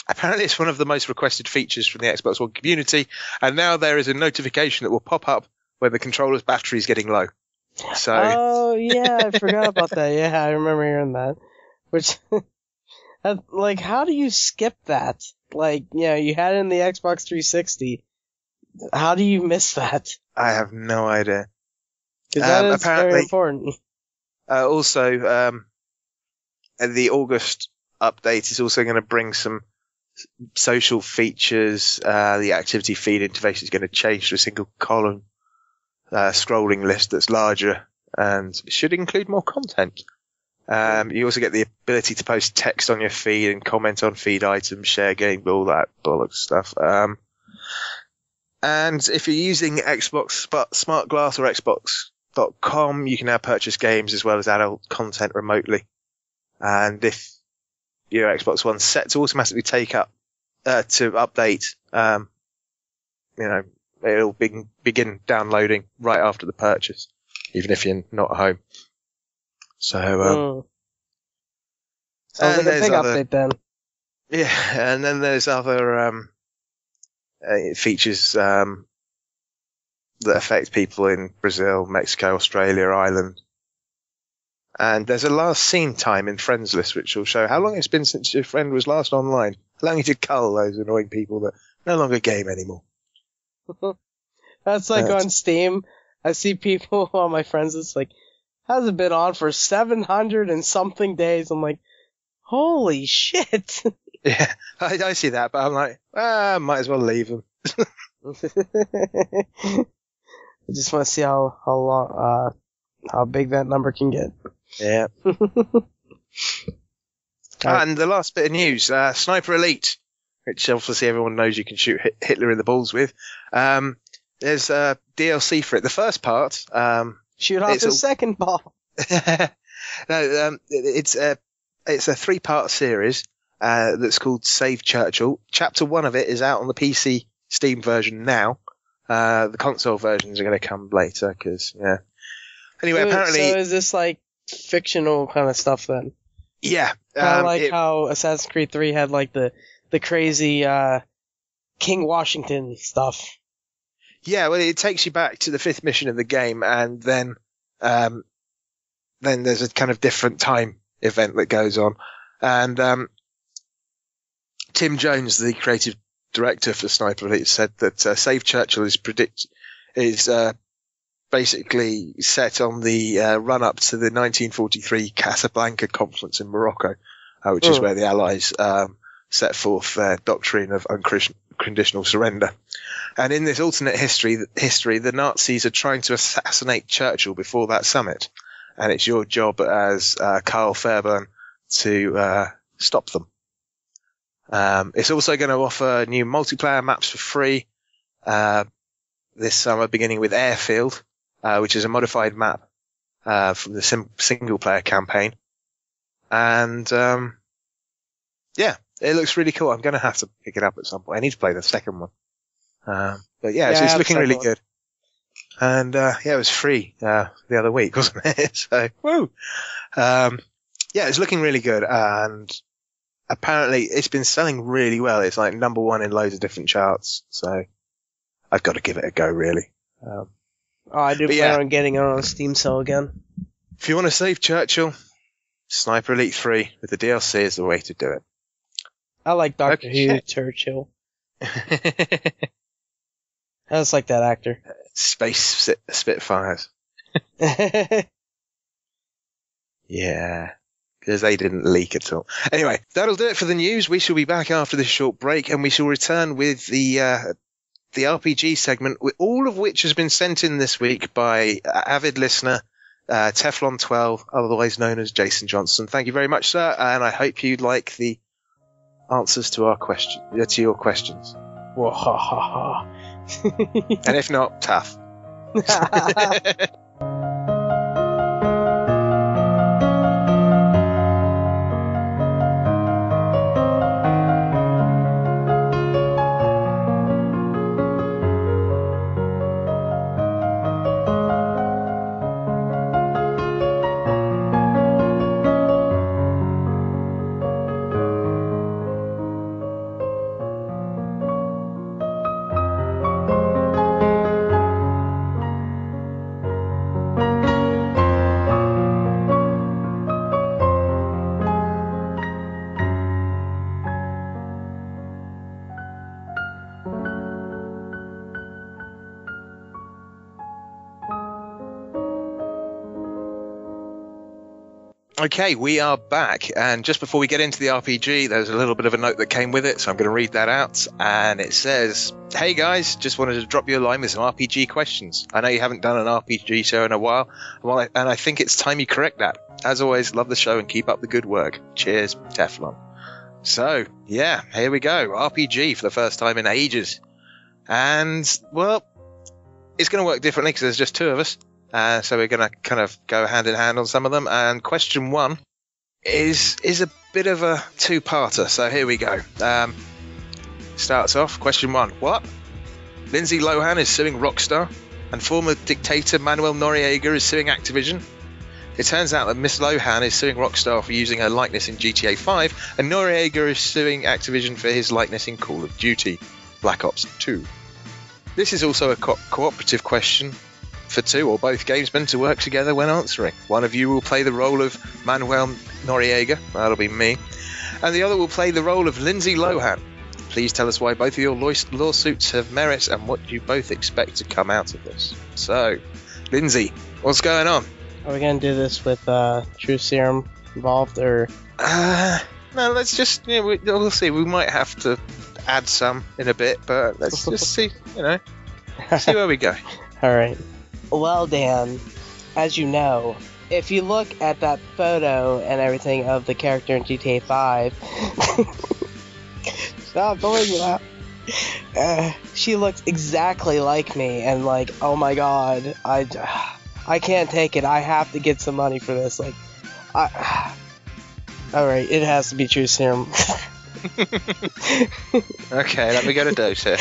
apparently it's one of the most requested features from the Xbox One community. And now there is a notification that will pop up when the controller's battery is getting low. So. Oh yeah, I forgot about that. Yeah, I remember hearing that. Which, how do you skip that? You had it in the Xbox 360. How do you miss that? I have no idea. Because that is very important. Also, the August update is also going to bring some social features. The activity feed interface is going to change to a single column scrolling list that's larger and should include more content. You also get the ability to post text on your feed and comment on feed items, share game, all that bollocks stuff. And if you're using Xbox Smart Glass or Xbox.com, you can now purchase games as well as adult content remotely. And if your Xbox One's set to automatically take up to update it'll begin downloading right after the purchase, even if you're not home. So, sounds like a big update then. Yeah, and then there's other features that affect people in Brazil, Mexico, Australia, Ireland. And there's a last seen time in friends list, which will show how long it's been since your friend was last online, allowing you to cull those annoying people that no longer game anymore. That's like on Steam. I see people on my friends list like, hasn't been on for 700 and something days. I'm like, holy shit. Yeah, I see that, but I'm like, might as well leave them. I just want to see how long, how big that number can get. Yeah. And the last bit of news, Sniper Elite, which obviously everyone knows you can shoot Hitler in the balls with. There's a DLC for it. The first part, shoot off the second ball. No, it's a 3-part series that's called Save Churchill. Chapter 1 of it is out on the PC Steam version now. The console versions are going to come later because Anyway, apparently, so is this like fictional kind of stuff then? Yeah, kind of like how Assassin's Creed 3 had like the crazy King Washington stuff. Yeah, well, it takes you back to the 5th mission of the game, and then there's a kind of different time event that goes on. And Tim Jones, the creative director for Sniper Elite, said that Save Churchill is basically set on the run-up to the 1943 Casablanca Conference in Morocco, which is where the Allies set forth their doctrine of unconditional surrender. And in this alternate history, the Nazis are trying to assassinate Churchill before that summit. And it's your job as Carl Fairburn to stop them. It's also going to offer new multiplayer maps for free this summer, beginning with Airfield, which is a modified map from the single-player campaign. And it looks really cool. I'm going to have to pick it up at some point. I need to play the second one. But it's looking really good. And it was free the other week, wasn't it? So, woo! It's looking really good, and apparently it's been selling really well. It's like number 1 in loads of different charts, so I've got to give it a go, really. I do plan on getting it on a Steam sale again. If you want to save Churchill, Sniper Elite 3 with the DLC is the way to do it. I like Doctor Who Churchill. I just like that actor. Space Spitfires. Yeah, because they didn't leak at all. Anyway, that'll do it for the news. We shall be back after this short break, and we shall return with the RPG segment, all of which has been sent in this week by avid listener Teflon12, otherwise known as Jason Johnson. Thank you very much, sir, and I hope you like the answers to your questions. And if not, tough. Okay, we are back, and just before we get into the RPG, there's a little bit of a note that came with it, so I'm going to read that out, and it says, "Hey guys, just wanted to drop you a line with some RPG questions. I know you haven't done an RPG show in a while, and I think it's time you correct that. As always, love the show and keep up the good work. Cheers, Teflon." So, yeah, here we go, RPG for the first time in ages. And, well, it's going to work differently because there's just 2 of us. So we're going to kind of go hand in hand on some of them. And question 1 is a bit of a 2-parter. So here we go. Starts off, question 1. What Lindsay Lohan is suing Rockstar, and former dictator Manuel Noriega is suing Activision. It turns out that Miss Lohan is suing Rockstar for using her likeness in GTA 5, and Noriega is suing Activision for his likeness in Call of Duty Black Ops 2. This is also a cooperative question for two or both gamesmen to work together when answering. One of you will play the role of Manuel Noriega, that'll be me, and the other will play the role of Lindsay Lohan. Please tell us why both of your lawsuits have merit and what you both expect to come out of this. So, Lindsay, what's going on? Are we going to do this with True Serum involved, or...? No, let's just, we'll see. We might have to add some in a bit, but let's just see, see where we go. Alright. Well, Dan, as you know, if you look at that photo and everything of the character in GTA 5... Stop, don't make me laugh. She looks exactly like me, and oh my god, I can't take it. I have to get some money for this. Alright, it has to be True Serum. Okay, let me get a dose here.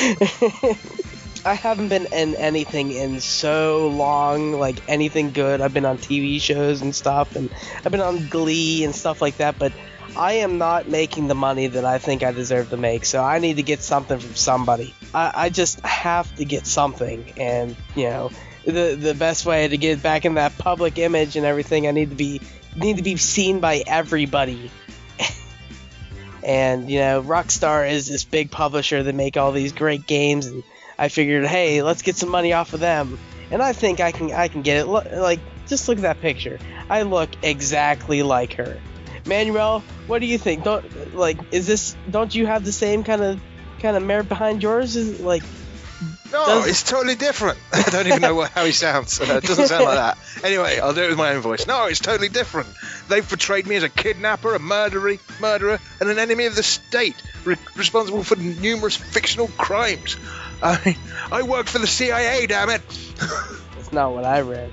I haven't been in anything in so long, anything good. I've been on TV shows and stuff, and I've been on Glee and stuff like that, but I am not making the money that I think I deserve to make, so I need to get something from somebody. I just have to get something, and, the best way to get back in that public image and everything, I need to be seen by everybody. And, Rockstar is this big publisher that make all these great games, and I figured, hey, let's get some money off of them. And I think I can get it. Just look at that picture. I look exactly like her. Manuel, what do you think? Don't you have the same kind of merit behind yours? No, it's totally different. I don't even know how he sounds. It doesn't sound like that. Anyway, I'll do it with my own voice. No, it's totally different. They've portrayed me as a kidnapper, a murderer, and an enemy of the state, responsible for numerous fictional crimes. I work for the CIA, damn it. That's not what I read.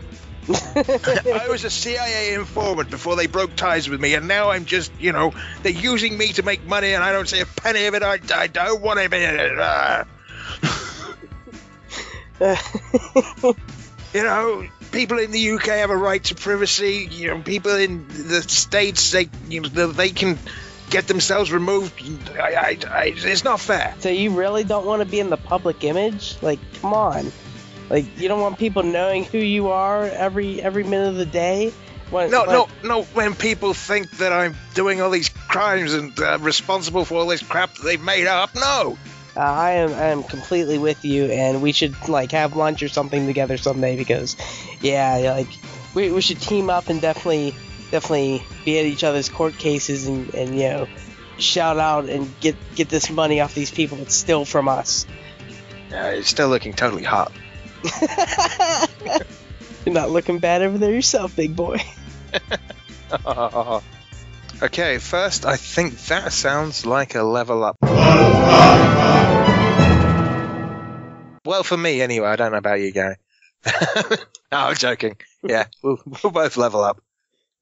I was a CIA informant before they broke ties with me, and now I'm just, they're using me to make money, and I don't see a penny of it. I don't want to be... people in the UK have a right to privacy. People in the States, they can get themselves removed. It's not fair. So you really don't want to be in the public image? Come on. You don't want people knowing who you are every minute of the day? No. When people think that I'm doing all these crimes and responsible for all this crap that they've made up, no. I am completely with you, and we should have lunch or something together someday, because we should team up and definitely be at each other's court cases and shout out and get this money off these people that steal from us. It's still looking totally hot. You're not looking bad over there yourself, big boy. Okay, first, I think that sounds like a level up. Well, for me, anyway. I don't know about you, Gary. No, I'm joking. Yeah, we'll both level up.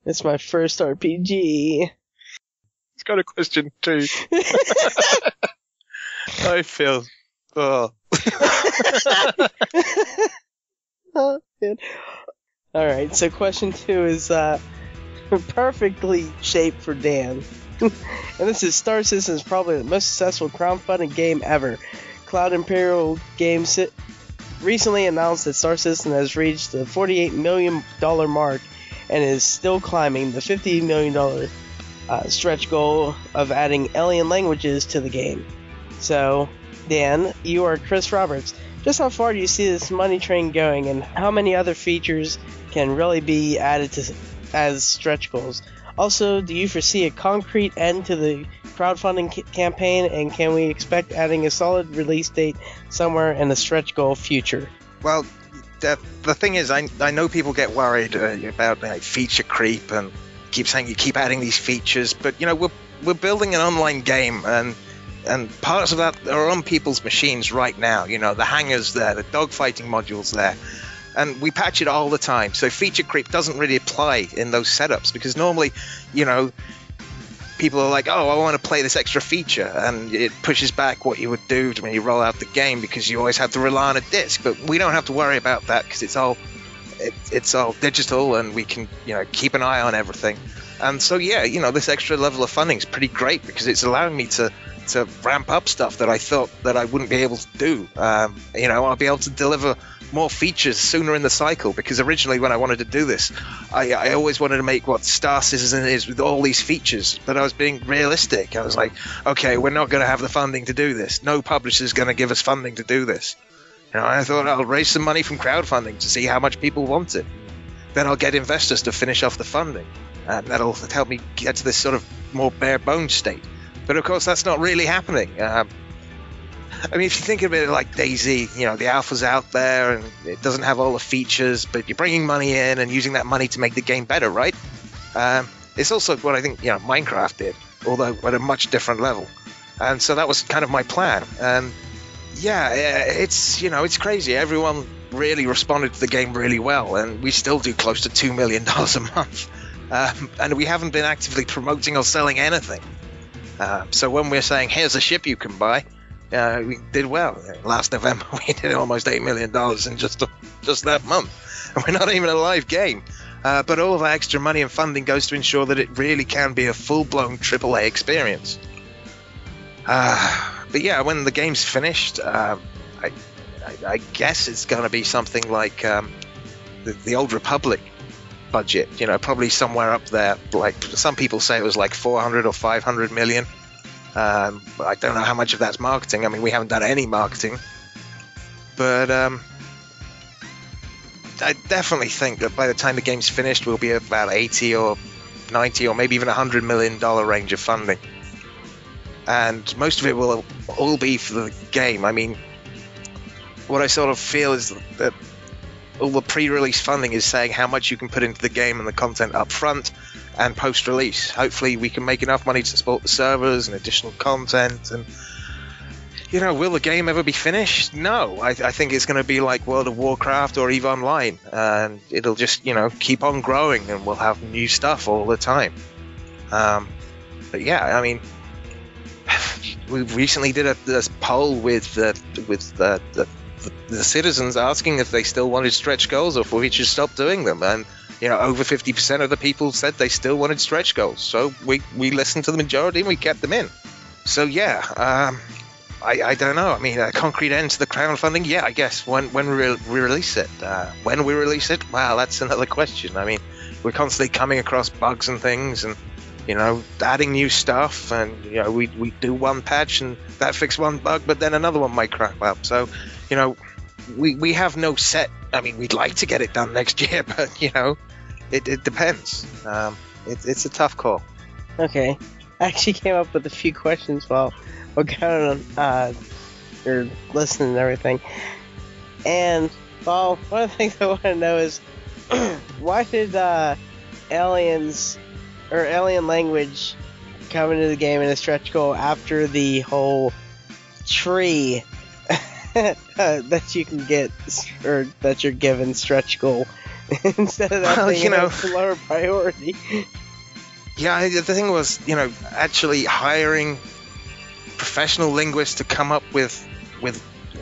It's my first RPG. He's got a question, too. I feel... Oh. Oh, man. Alright, so question 2 is perfectly shaped for Dan. And this is Star Citizen's probably the most successful crowdfunding game ever. Cloud Imperial Games recently announced that Star Citizen has reached the $48 million mark and is still climbing the $50 million stretch goal of adding alien languages to the game. So, Dan, you are Chris Roberts. Just how far do you see this money train going, and how many other features can really be added to as stretch goals? Also, do you foresee a concrete end to the crowdfunding campaign, and can we expect adding a solid release date somewhere in the stretch goal future? Well, the thing is, I know people get worried about feature creep and keep saying you keep adding these features, but we're building an online game, and parts of that are on people's machines right now. The hangars there, the dogfighting modules there. And we patch it all the time. So feature creep doesn't really apply in those setups, because normally, people are like, oh, I want to play this extra feature, and it pushes back what you would do when you roll out the game because you always have to rely on a disc. But we don't have to worry about that because it's all digital, and we can keep an eye on everything. And so this extra level of funding is pretty great because it's allowing me to ramp up stuff that I thought that I wouldn't be able to do. I'll be able to deliver more features sooner in the cycle, because originally when I wanted to do this, I always wanted to make what Star Citizen is with all these features, but I was being realistic. I was like, okay, we're not going to have the funding to do this. No publisher's going to give us funding to do this. I thought I'll raise some money from crowdfunding to see how much people want it. Then I'll get investors to finish off the funding, and that'll help me get to this sort of more bare bones state. But of course, that's not really happening. If you think of it like DayZ, the alpha's out there and it doesn't have all the features, but you're bringing money in and using that money to make the game better, right? It's also what I think Minecraft did, although at a much different level. And so that was kind of my plan. And it's crazy. Everyone really responded to the game really well, and we still do close to $2 million a month. And we haven't been actively promoting or selling anything. So when we're saying, here's a ship you can buy, we did well. Last November, we did almost $8 million in just that month. And we're not even a live game. But all of our extra money and funding goes to ensure that it really can be a full-blown AAA experience. But yeah, when the game's finished, I guess it's going to be something like the Old Republic budget, probably somewhere up there. Like some people say it was like 400 or 500 million. I don't know how much of that's marketing. I mean, we haven't done any marketing, but I definitely think that by the time the game's finished, we'll be about 80 or 90 or maybe even $100 million range of funding, and most of it will all be for the game. I mean, what I sort of feel is that all the pre-release funding is saying how much you can put into the game and the content up front and post-release. Hopefully we can make enough money to support the servers and additional content. And will the game ever be finished? No, I think it's going to be like World of Warcraft or EVE Online, and it'll just keep on growing, and we'll have new stuff all the time. But yeah, I mean, we recently did a poll with the citizens asking if they still wanted stretch goals or if we should stop doing them, and over 50% of the people said they still wanted stretch goals. So we listened to the majority and we kept them in. So yeah, I don't know. I mean, a concrete end to the crowdfunding? Yeah, I guess when we release it. When we release it? Well, that's another question. I mean, we're constantly coming across bugs and things, and adding new stuff, and we do one patch and that fixed one bug, but then another one might crop up. So we have no set. I mean, we'd like to get it done next year, but it depends. It's a tough call. Okay, I actually came up with a few questions while we're kind of listening and everything. And well, one of the things I want to know is why did aliens or alien language come into the game in a stretch goal after the whole tree that you can get, or that you're given stretch goal, instead of that being a lower priority? Yeah, the thing was, actually hiring professional linguists to come up with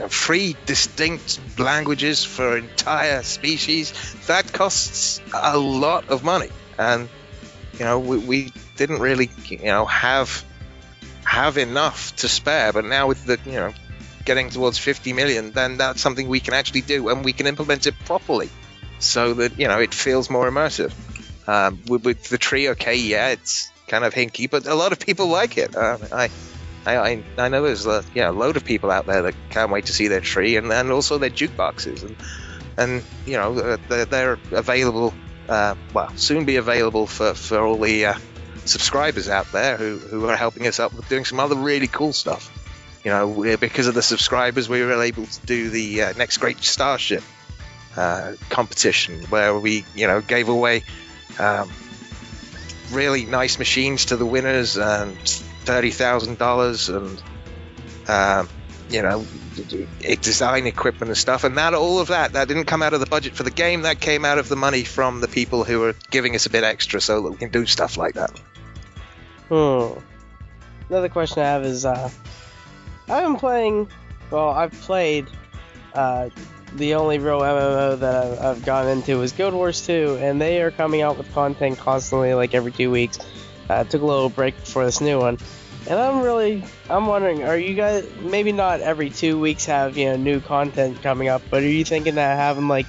3 distinct languages for entire species, that costs a lot of money, and we didn't really have enough to spare. But now with the getting towards 50 million, then that's something we can actually do, and we can implement it properly so that it feels more immersive. With the tree, okay, yeah, it's kind of hinky, but a lot of people like it. I know there's a load of people out there that can't wait to see their tree, and also their jukeboxes, and they're available. Soon be available for all the subscribers out there who are helping us up with doing some other really cool stuff. Because of the subscribers, we were able to do the Next Great Starship competition, where we gave away really nice machines to the winners and $30,000 and design equipment and stuff, and all of that didn't come out of the budget for the game. That came out of the money from the people who are giving us a bit extra so that we can do stuff like that. Another question I have is, I've played, the only real MMO that I've gone into is Guild Wars 2, and they are coming out with content constantly, like every 2 weeks. Took a little break before this new one. And I'm wondering, are you guys, maybe not every 2 weeks have, new content coming up, but are you thinking that having, like,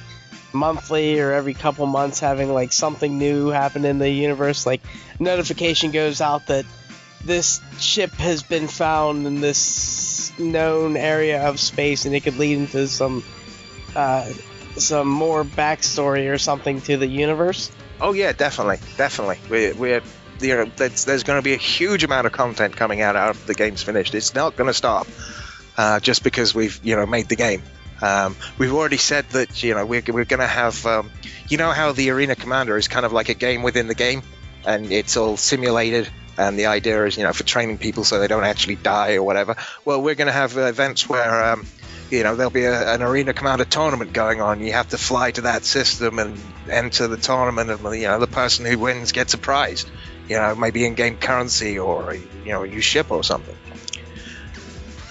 monthly or every couple months having, like, something new happen in the universe, like, notification goes out that this ship has been found in this known area of space, and it could lead into some more backstory or something to the universe? Oh yeah, definitely. We're there's going to be a huge amount of content coming out after the game's finished. It's not going to stop just because we've made the game. We've already said that we're going to have how the Arena Commander is kind of like a game within the game, and it's all simulated. And the idea is for training people so they don't actually die or whatever. Well, we're going to have events where there'll be an Arena Commander tournament going on. You have to fly to that system and enter the tournament, and the person who wins gets a prize. Maybe in-game currency or a new ship or something.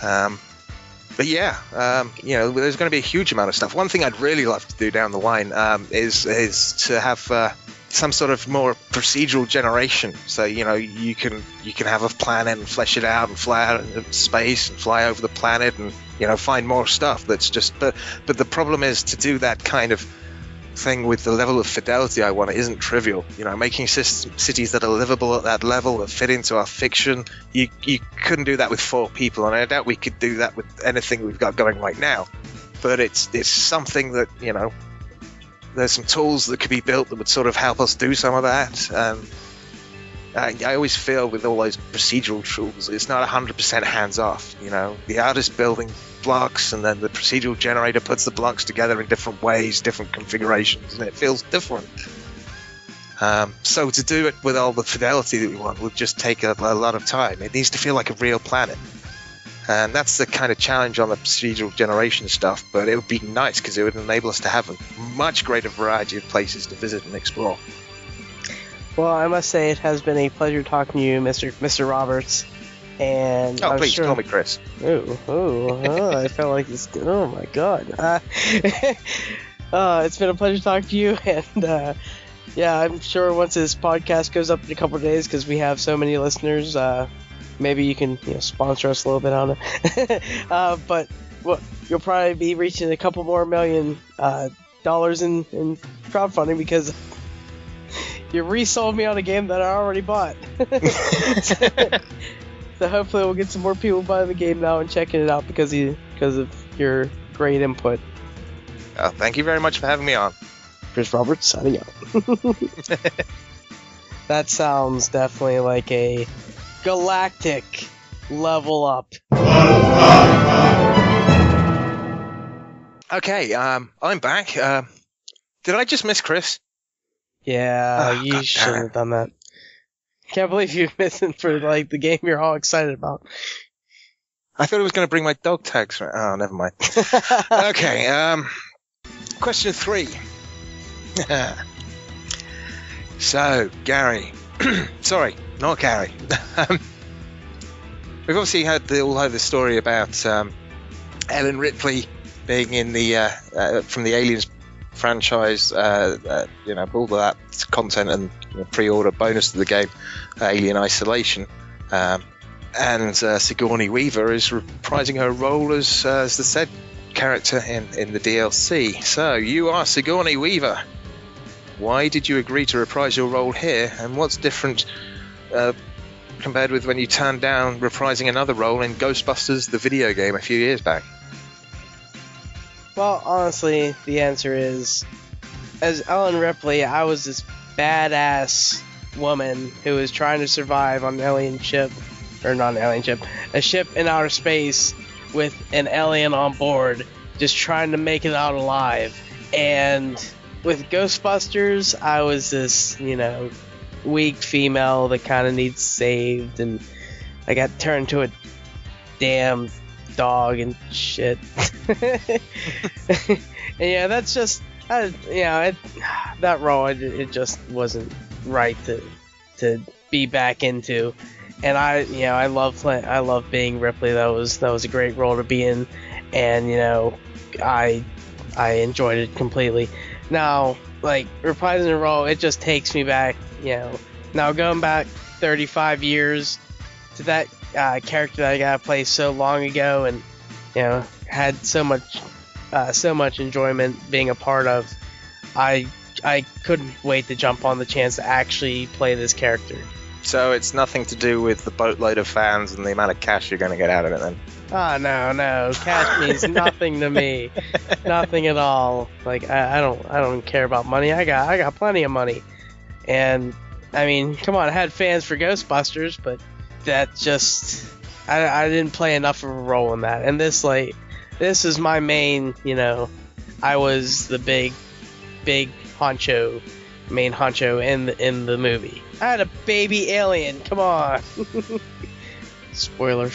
But yeah, there's going to be a huge amount of stuff. One thing I'd really love to do down the line is to have some sort of more procedural generation. So you can have a planet and flesh it out and fly out into space and fly over the planet and find more stuff. That's just but the problem is to do that kind of thing with the level of fidelity I want isn't trivial. Making cities that are livable at that level, that fit into our fiction, you couldn't do that with 4 people, and I doubt we could do that with anything we've got going right now. But it's something that there's some tools that could be built that would sort of help us do some of that. I always feel with all those procedural tools, it's not 100% hands off. The artist building blocks, and then the procedural generator puts the blocks together in different ways, different configurations, and it feels different. So to do it with all the fidelity that we want would just take a lot of time. It needs to feel like a real planet. And that's the kind of challenge on the procedural generation stuff, but it would be nice because it would enable us to have a much greater variety of places to visit and explore. Well, I must say it has been a pleasure talking to you, Mr. Roberts. And I'm please call me Chris. I felt like this. Oh my god. It's been a pleasure talking to you, and I'm sure once this podcast goes up in a couple of days, because we have so many listeners, maybe you can sponsor us a little bit on it. But you'll probably be reaching a couple more $1 million in crowdfunding, because you resold me on a game that I already bought. So hopefully we'll get some more people buying the game now and checking it out because of your great input. Thank you very much for having me on. Chris Roberts, signing out. That sounds definitely like a galactic level up. Okay, I'm back. Did I just miss Chris? Yeah, you shouldn't have done that. Can't believe you're missing for the game you're all excited about. I thought it was going to bring my dog tags. Oh, never mind. Okay, question 3. So, Gary. Sorry, not Gary. We've obviously all heard the story about Ellen Ripley being in the from the Aliens franchise, all of that content and pre-order bonus to the game, Alien Isolation, and Sigourney Weaver is reprising her role as the said character in the DLC. So you are Sigourney Weaver. Why did you agree to reprise your role here, and what's different compared with when you turned down reprising another role in Ghostbusters, the video game, a few years back? Well, honestly, the answer is, as Ellen Ripley, I was this badass woman who was trying to survive on an alien ship, or not an alien ship, a ship in outer space with an alien on board, just trying to make it out alive. And with Ghostbusters, I was this, weak female that kind of needs saved, and I got turned to a damn dog and shit. And yeah, that's just that role. It just wasn't right to be back into. And I love being Ripley. That was a great role to be in, and I enjoyed it completely. Now, like, reprising the role, it just takes me back. Now going back 35 years to that character that I got to play so long ago, and had so much enjoyment being a part of. I couldn't wait to jump on the chance to actually play this character. So it's nothing to do with the boatload of fans and the amount of cash you're going to get out of it, then? Oh, no. Cash means nothing to me. Nothing at all. Like, I don't care about money. I got plenty of money. And, I mean, come on, I had fans for Ghostbusters, but that just... I didn't play enough of a role in that. And this is my main, I was the big main honcho in the movie. I had a baby alien. Come on. Spoiler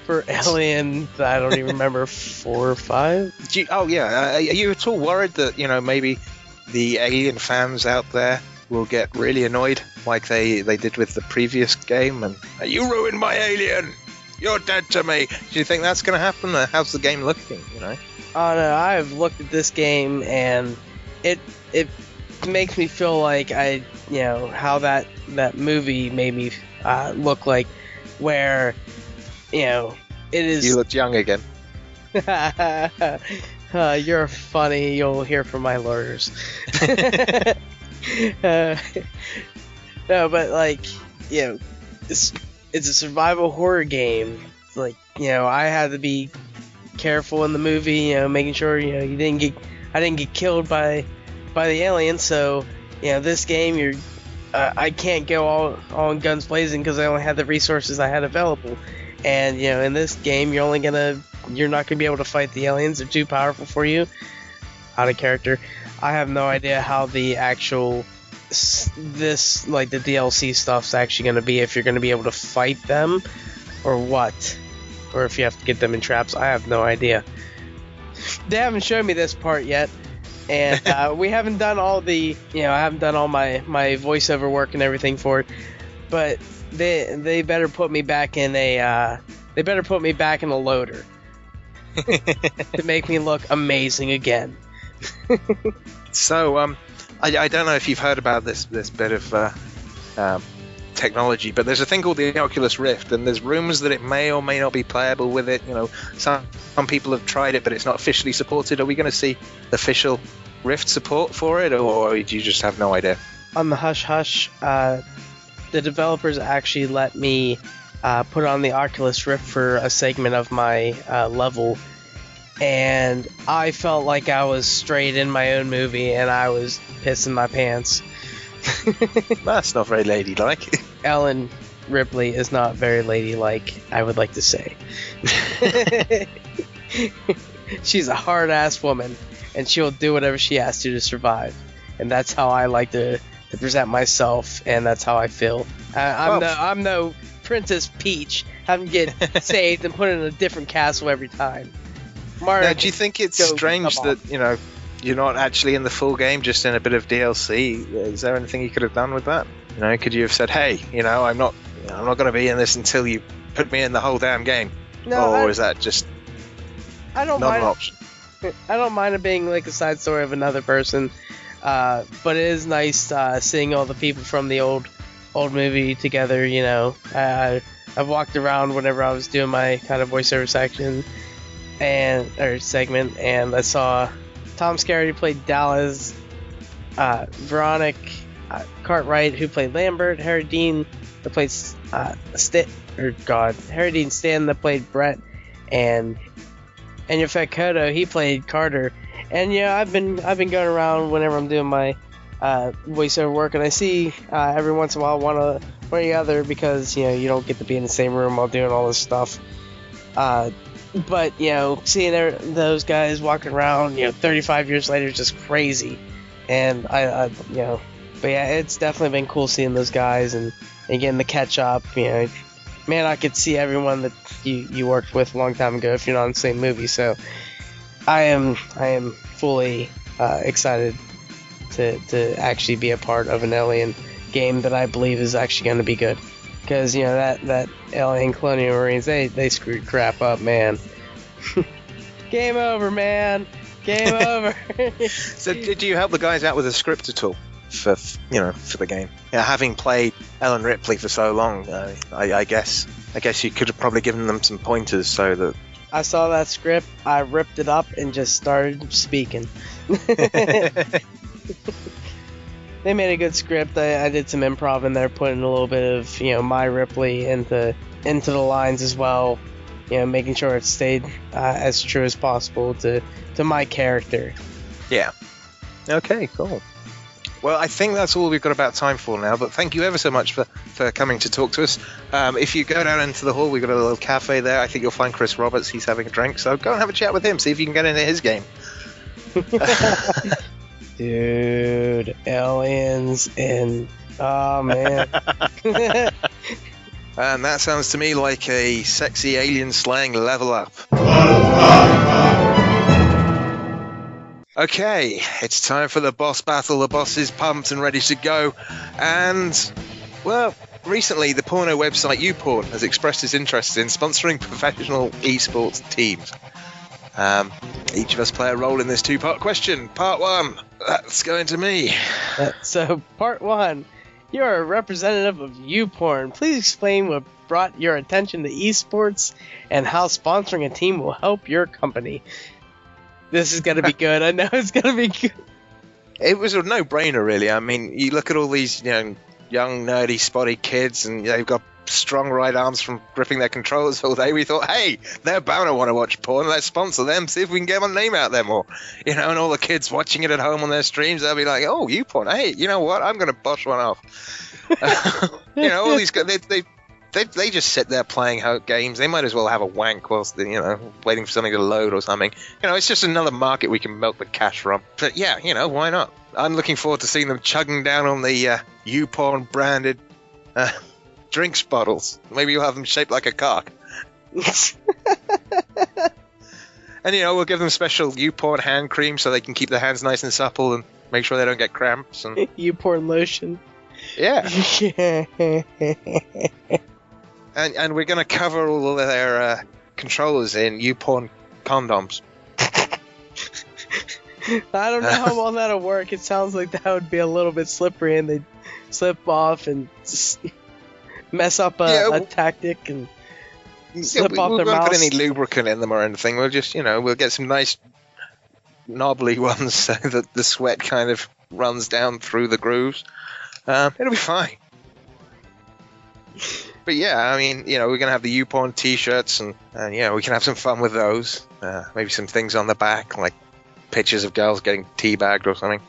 for Alien. I don't even remember 4 or 5. Are you at all worried that maybe the Alien fans out there will get really annoyed like they did with the previous game and you ruined my Alien? You're dead to me. Do you think that's going to happen? How's the game looking? Oh no, I've looked at this game and it makes me feel like how that movie made me look like, where it is. You looked young again. You're funny. You'll hear from my lawyers. No, but like it's a survival horror game. It's like I had to be careful in the movie, making sure I didn't get killed by the aliens. So this game I can't go all on guns blazing because I only had the resources I had available. And in this game you're not gonna be able to fight the aliens. They're too powerful for you. Out of character. I have no idea how the actual the DLC stuff's actually gonna be, if you're gonna be able to fight them or what, or if you have to get them in traps. I have no idea. They haven't shown me this part yet, and we haven't done all the I haven't done all my voiceover work and everything for it, but they better put me back in a loader to make me look amazing again. So I don't know if you've heard about this bit of technology, but there's a thing called the Oculus Rift, and there's rumors that it may or may not be playable with it. Some people have tried it, but it's not officially supported. Are we going to see official Rift support for it, or do you just have no idea? On the hush hush, the developers actually let me put on the Oculus Rift for a segment of my level, and I felt like I was straight in my own movie, and I was pissing my pants. That's not very ladylike. Ellen Ripley is not very ladylike, I would like to say. She's a hard-ass woman, and she'll do whatever she has to survive. And that's how I like to present myself, and that's how I feel. I'm no Princess Peach, having to get saved and put in a different castle every time. Now, do you think it's strange that you're not actually in the full game, just in a bit of DLC? Is there anything you could have done with that? Could you have said, "Hey, I'm not going to be in this until you put me in the whole damn game"? No, or is that just not an option? I don't mind it being like a side story of another person, but it is nice seeing all the people from the old movie together. I've walked around whenever I was doing my kind of voiceover section or segment, and I saw Tom Skerritt, who played Dallas, Veronica Cartwright, who played Lambert, Harry Dean, that played Harry Dean Stanton, that played Brett, and Yafet Kodo, he played Carter. And I've been going around whenever I'm doing my voiceover work, and I see every once in a while one or the other, because you don't get to be in the same room while doing all this stuff. But seeing those guys walking around 35 years later is just crazy. And but yeah, it's definitely been cool seeing those guys and getting the catch up. Man, I could see everyone that you worked with a long time ago if you're not in the same movie. So I am fully excited to actually be a part of an Alien game that I believe is actually going to be good. Because, you know, that Alien Colonial Marines, they screwed crap up, man. Game over, man. Game over. So did you help the guys out with a script at all for the game? Yeah, having played Ellen Ripley for so long, I guess you could have probably given them some pointers so that... I saw that script, I ripped it up, and just started speaking. They made a good script. I did some improv in there, putting a little bit of, you know, my Ripley into the lines as well. You know, making sure it stayed as true as possible to my character. Yeah. Okay, cool. Well, I think that's all we've got about time for now, but thank you ever so much for coming to talk to us. If you go down into the hall, we've got a little cafe there. I think you'll find Chris Roberts. He's having a drink, so go and have a chat with him, see if you can get into his game. Dude, aliens in... Oh, man. And that sounds to me like a sexy alien slang level up. Okay, it's time for the boss battle. The boss is pumped and ready to go. And, well, recently the porno website YouPorn has expressed its interest in sponsoring professional esports teams. Each of us play a role in this two-part question. Part 1, that's going to me. So, part 1, you're a representative of YouPorn. Please explain what brought your attention to esports and how sponsoring a team will help your company. This is going to be good. I know it's going to be good. It was a no-brainer, really. I mean, you look at all these, you know, young, nerdy, spotty kids, and they've got strong right arms from gripping their controllers all day. We thought, hey, they're bound to want to watch porn. Let's sponsor them, see if we can get my name out there more. You know, and all the kids watching it at home on their streams, they'll be like, oh, YouPorn, hey, you know what? I'm going to bosh one off. You know, all these guys, they just sit there playing games. They might as well have a wank whilst, you know, waiting for something to load or something. You know, it's just another market we can milk the cash from. But yeah, you know, why not? I'm looking forward to seeing them chugging down on the YouPorn branded drinks bottles. Maybe you'll have them shaped like a cock. And, you know, we'll give them special YouPorn hand cream so they can keep their hands nice and supple and make sure they don't get cramps. And YouPorn lotion. Yeah. And we're going to cover all of their controllers in YouPorn condoms. I don't know how well that'll work. It sounds like that would be a little bit slippery and they'd slip off and just mess up a tactic and slip off their mouse. We won't put any lubricant in them or anything. We'll just, you know, we'll get some nice knobbly ones so that the sweat kind of runs down through the grooves. It'll be fine. But yeah, I mean, you know, we're going to have the YouPorn t-shirts and you know, we can have some fun with those. Maybe some things on the back, like pictures of girls getting teabagged or something.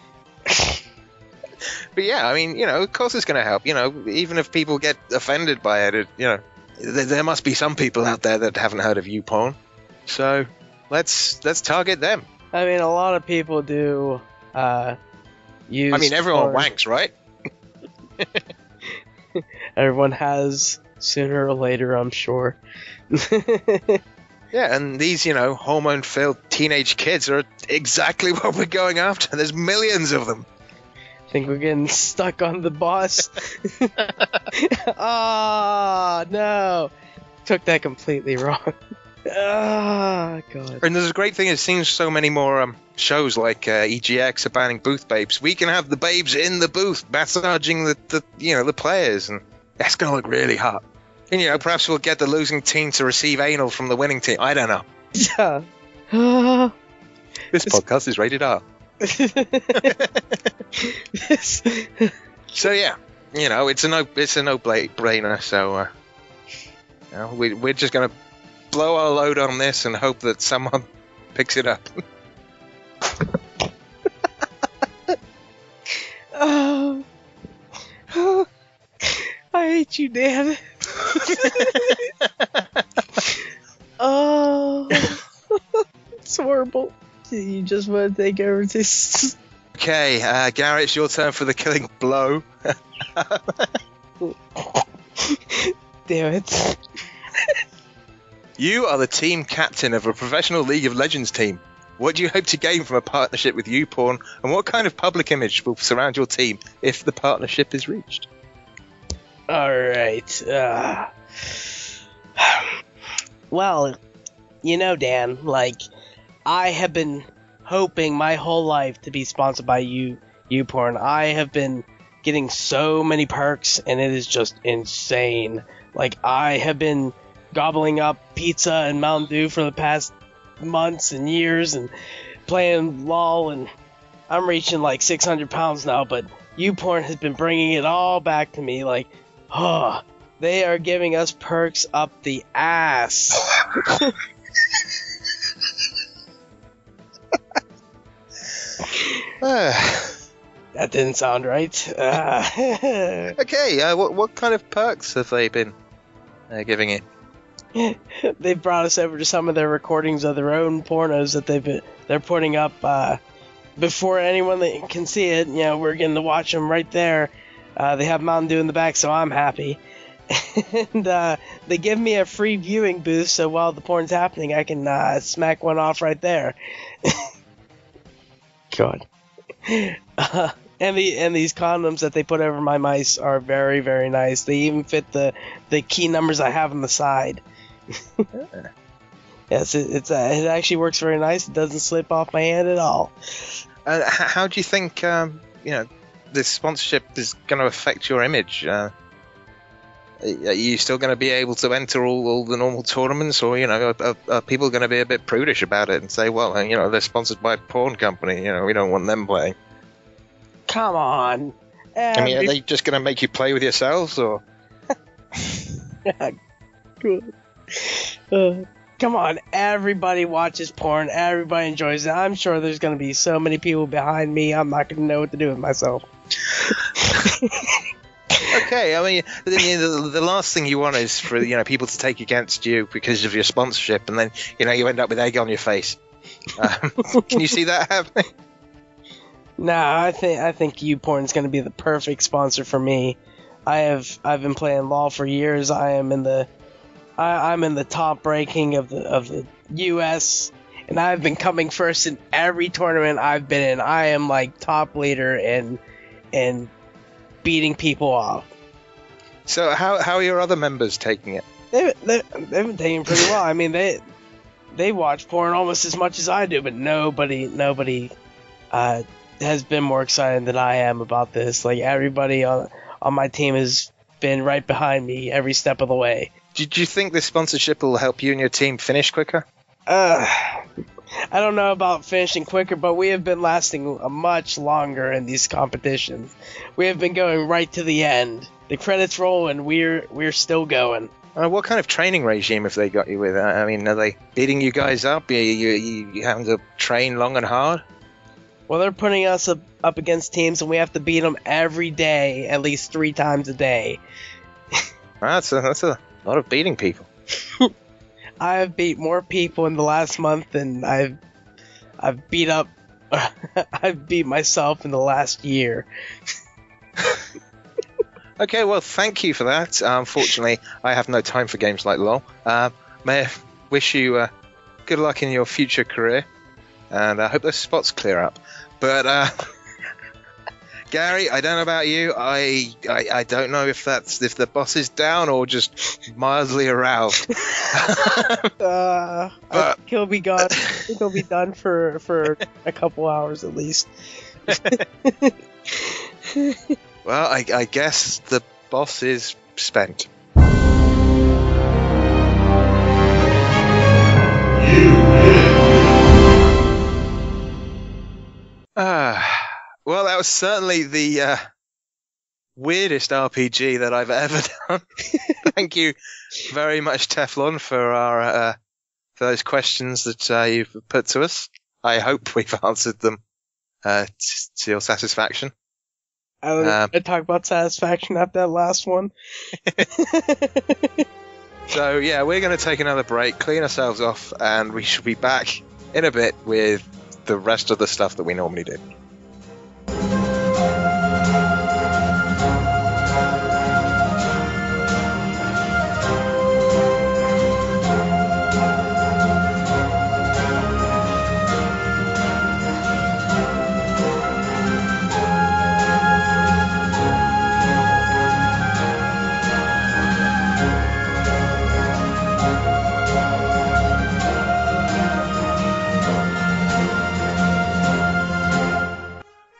But yeah, I mean, you know, of course it's going to help. You know, even if people get offended by it, you know, there must be some people out there that haven't heard of YouPorn. So let's target them. I mean, a lot of people do use... I mean, everyone wanks, right? Everyone has, sooner or later, I'm sure. Yeah, and these, you know, hormone-filled teenage kids are exactly what we're going after. There's millions of them. I think we're getting stuck on the boss. Ah, no. Took that completely wrong. Ah, God. And there's a great thing, it seems so many more shows like EGX are banning booth babes. We can have the babes in the booth massaging the you know, the players, and that's going to look really hot. And, you know, perhaps we'll get the losing team to receive anal from the winning team. I don't know. Yeah. This podcast is rated R. So yeah, you know, it's a no-brainer. So you know, we're just gonna blow our load on this and hope that someone picks it up. Oh, I hate you, Dan. Oh, it's horrible. You just want to take over this. Okay, Garrett, it's your turn for the killing blow. Damn it. You are the team captain of a professional League of Legends team. What do you hope to gain from a partnership with YouPorn, and what kind of public image will surround your team if the partnership is reached? Alright. Well, Dan, I have been hoping my whole life to be sponsored by YouPorn. I have been getting so many perks, and it is just insane. I have been gobbling up pizza and Mountain Dew for the past months and years, and playing LOL, and I'm reaching 600 pounds now, but YouPorn has been bringing it all back to me. They are giving us perks up the ass. That didn't sound right. Okay, what kind of perks have they been giving you? They've brought us over to some of their recordings of their own pornos that they're putting up before anyone that can see it. We're getting to watch them right there. They have Mountain Dew in the back, so I'm happy. And they give me a free viewing booth, so while the porn's happening, I can smack one off right there. God. And these condoms that they put over my mice are very, very nice. They even fit the key numbers I have on the side. Yes, it actually works very nice. It doesn't slip off my hand at all. How do you think this sponsorship is going to affect your image? Are you still going to be able to enter all the normal tournaments, or are people going to be a bit prudish about it and say, well, they're sponsored by a porn company, we don't want them playing? Come on. Are they just going to make you play with yourselves, or? Come on, everybody watches porn, everybody enjoys it. I'm sure there's going to be so many people behind me, I'm not going to know what to do with myself. Okay, the last thing you want is for people to take against you because of your sponsorship, and then you end up with egg on your face. Can you see that happening? Nah, I think YouPorn is going to be the perfect sponsor for me. I've been playing LOL for years. I'm in the top ranking of the U.S. and I've been coming first in every tournament I've been in. I am top leader and beating people off. So how are your other members taking it? They've been taking it pretty well. They watch porn almost as much as I do, but nobody has been more excited than I am about this. Everybody on my team has been right behind me every step of the way. Did you think this sponsorship will help you and your team finish quicker? I don't know about finishing quicker, but we have been lasting much longer in these competitions. We have been going right to the end. The credits roll, and we're still going. What kind of training regime have they got you with? Are they beating you guys up? You having to train long and hard? Well, they're putting us up against teams, and we have to beat them every day, at least 3 times a day. That's a lot of beating people. I've beat more people in the last month than I've beat up. I've beat myself in the last year. Okay, well, thank you for that. Unfortunately, I have no time for games like LOL. May I wish you good luck in your future career, and I hope those spots clear up. But Gary, I don't know about you. I don't know if the boss is down or just mildly aroused. I think he'll be gone. I think he'll be done for a couple hours at least. Well, I guess the boss is spent. Well, that was certainly the weirdest RPG that I've ever done. Thank you very much, Teflon, for those questions that you've put to us. I hope we've answered them to your satisfaction. I talk about satisfaction after that last one. So, yeah, we're going to take another break, clean ourselves off, and we shall be back in a bit with the rest of the stuff that we normally do.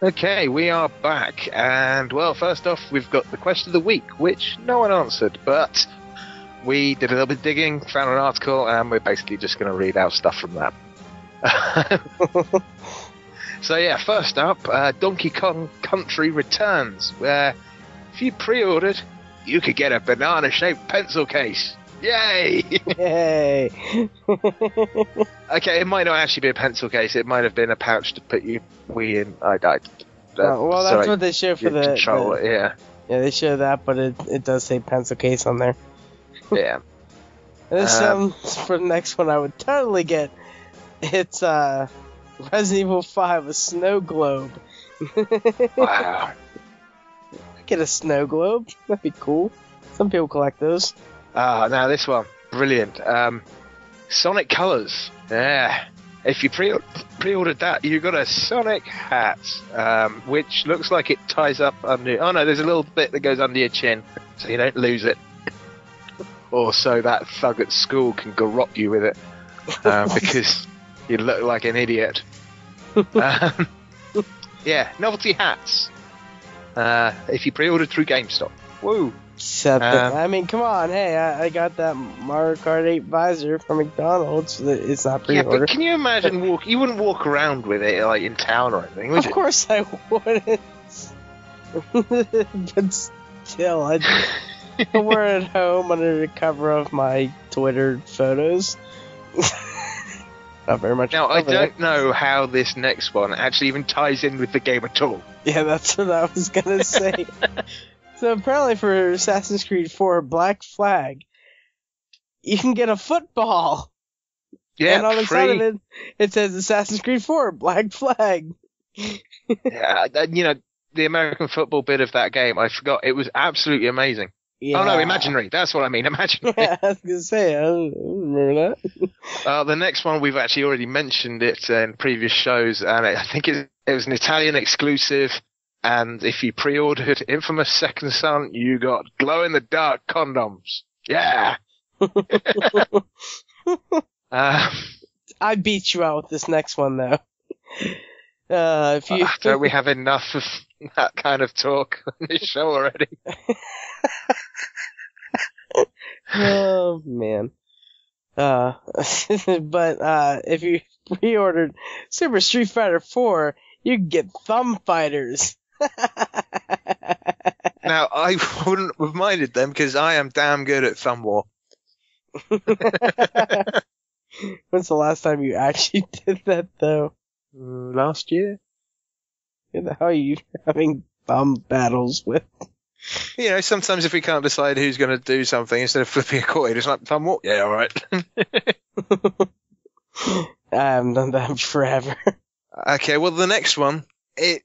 Okay, we are back, and well, first off, we've got the question of the week, which no one answered, but we did a little bit of digging, found an article, and we're basically just going to read out stuff from that. So yeah, first up, Donkey Kong Country returns, where if you pre-ordered, you could get a banana-shaped pencil case. Yay! Yay! Okay, it might not actually be a pencil case. It might have been a pouch to put your Wii in. Well, that's what they show for the controller. Yeah. Yeah, they show that, but it does say pencil case on there. Yeah. This for the next one, I would totally get. It's Resident Evil 5, a snow globe. Wow. Get a snow globe. That'd be cool. Some people collect those. Now this one, brilliant. Sonic Colors. Yeah. If you pre-ordered that, you got a Sonic hat, which looks like it ties up under. Oh no, there's a little bit that goes under your chin, so you don't lose it. Or so that thug at school can garrot you with it, because you look like an idiot. Yeah, novelty hats. If you pre-ordered through GameStop. Woo! I mean, come on, hey, I got that Mario Kart 8 visor from McDonald's. It's not pre-order. Yeah, but can you imagine you wouldn't walk around with it like in town or anything, would you? Of course I wouldn't. But still, I'd wear it at home under the cover of my Twitter photos. Not very much. Now, I don't know how this next one actually even ties in with the game at all. Yeah, that's what I was gonna say. So apparently for Assassin's Creed 4 Black Flag, you can get a football. Yeah, and on the side of it, it says Assassin's Creed 4 Black Flag. Yeah, you know, the American football bit of that game, I forgot. It was absolutely amazing. Yeah. Oh no, imaginary. That's what I mean, imaginary. Yeah, I was going to say, I don't remember that. The next one, we've actually already mentioned it in previous shows, and I think it was an Italian exclusive. And if you pre-ordered Infamous Second Son, you got glow-in-the-dark condoms. Yeah! I beat you out with this next one, though. Don't we have enough of that kind of talk on this show already? Oh, man. But if you pre-ordered Super Street Fighter 4, you can get thumb fighters. Now, I wouldn't have minded them because I am damn good at thumb war. When's the last time you actually did that, though? Last year? Who the hell are you having thumb battles with? You know, sometimes if we can't decide who's going to do something, instead of flipping a coin, it's like thumb war. Yeah, alright. I haven't done that forever. Okay, well, the next one, it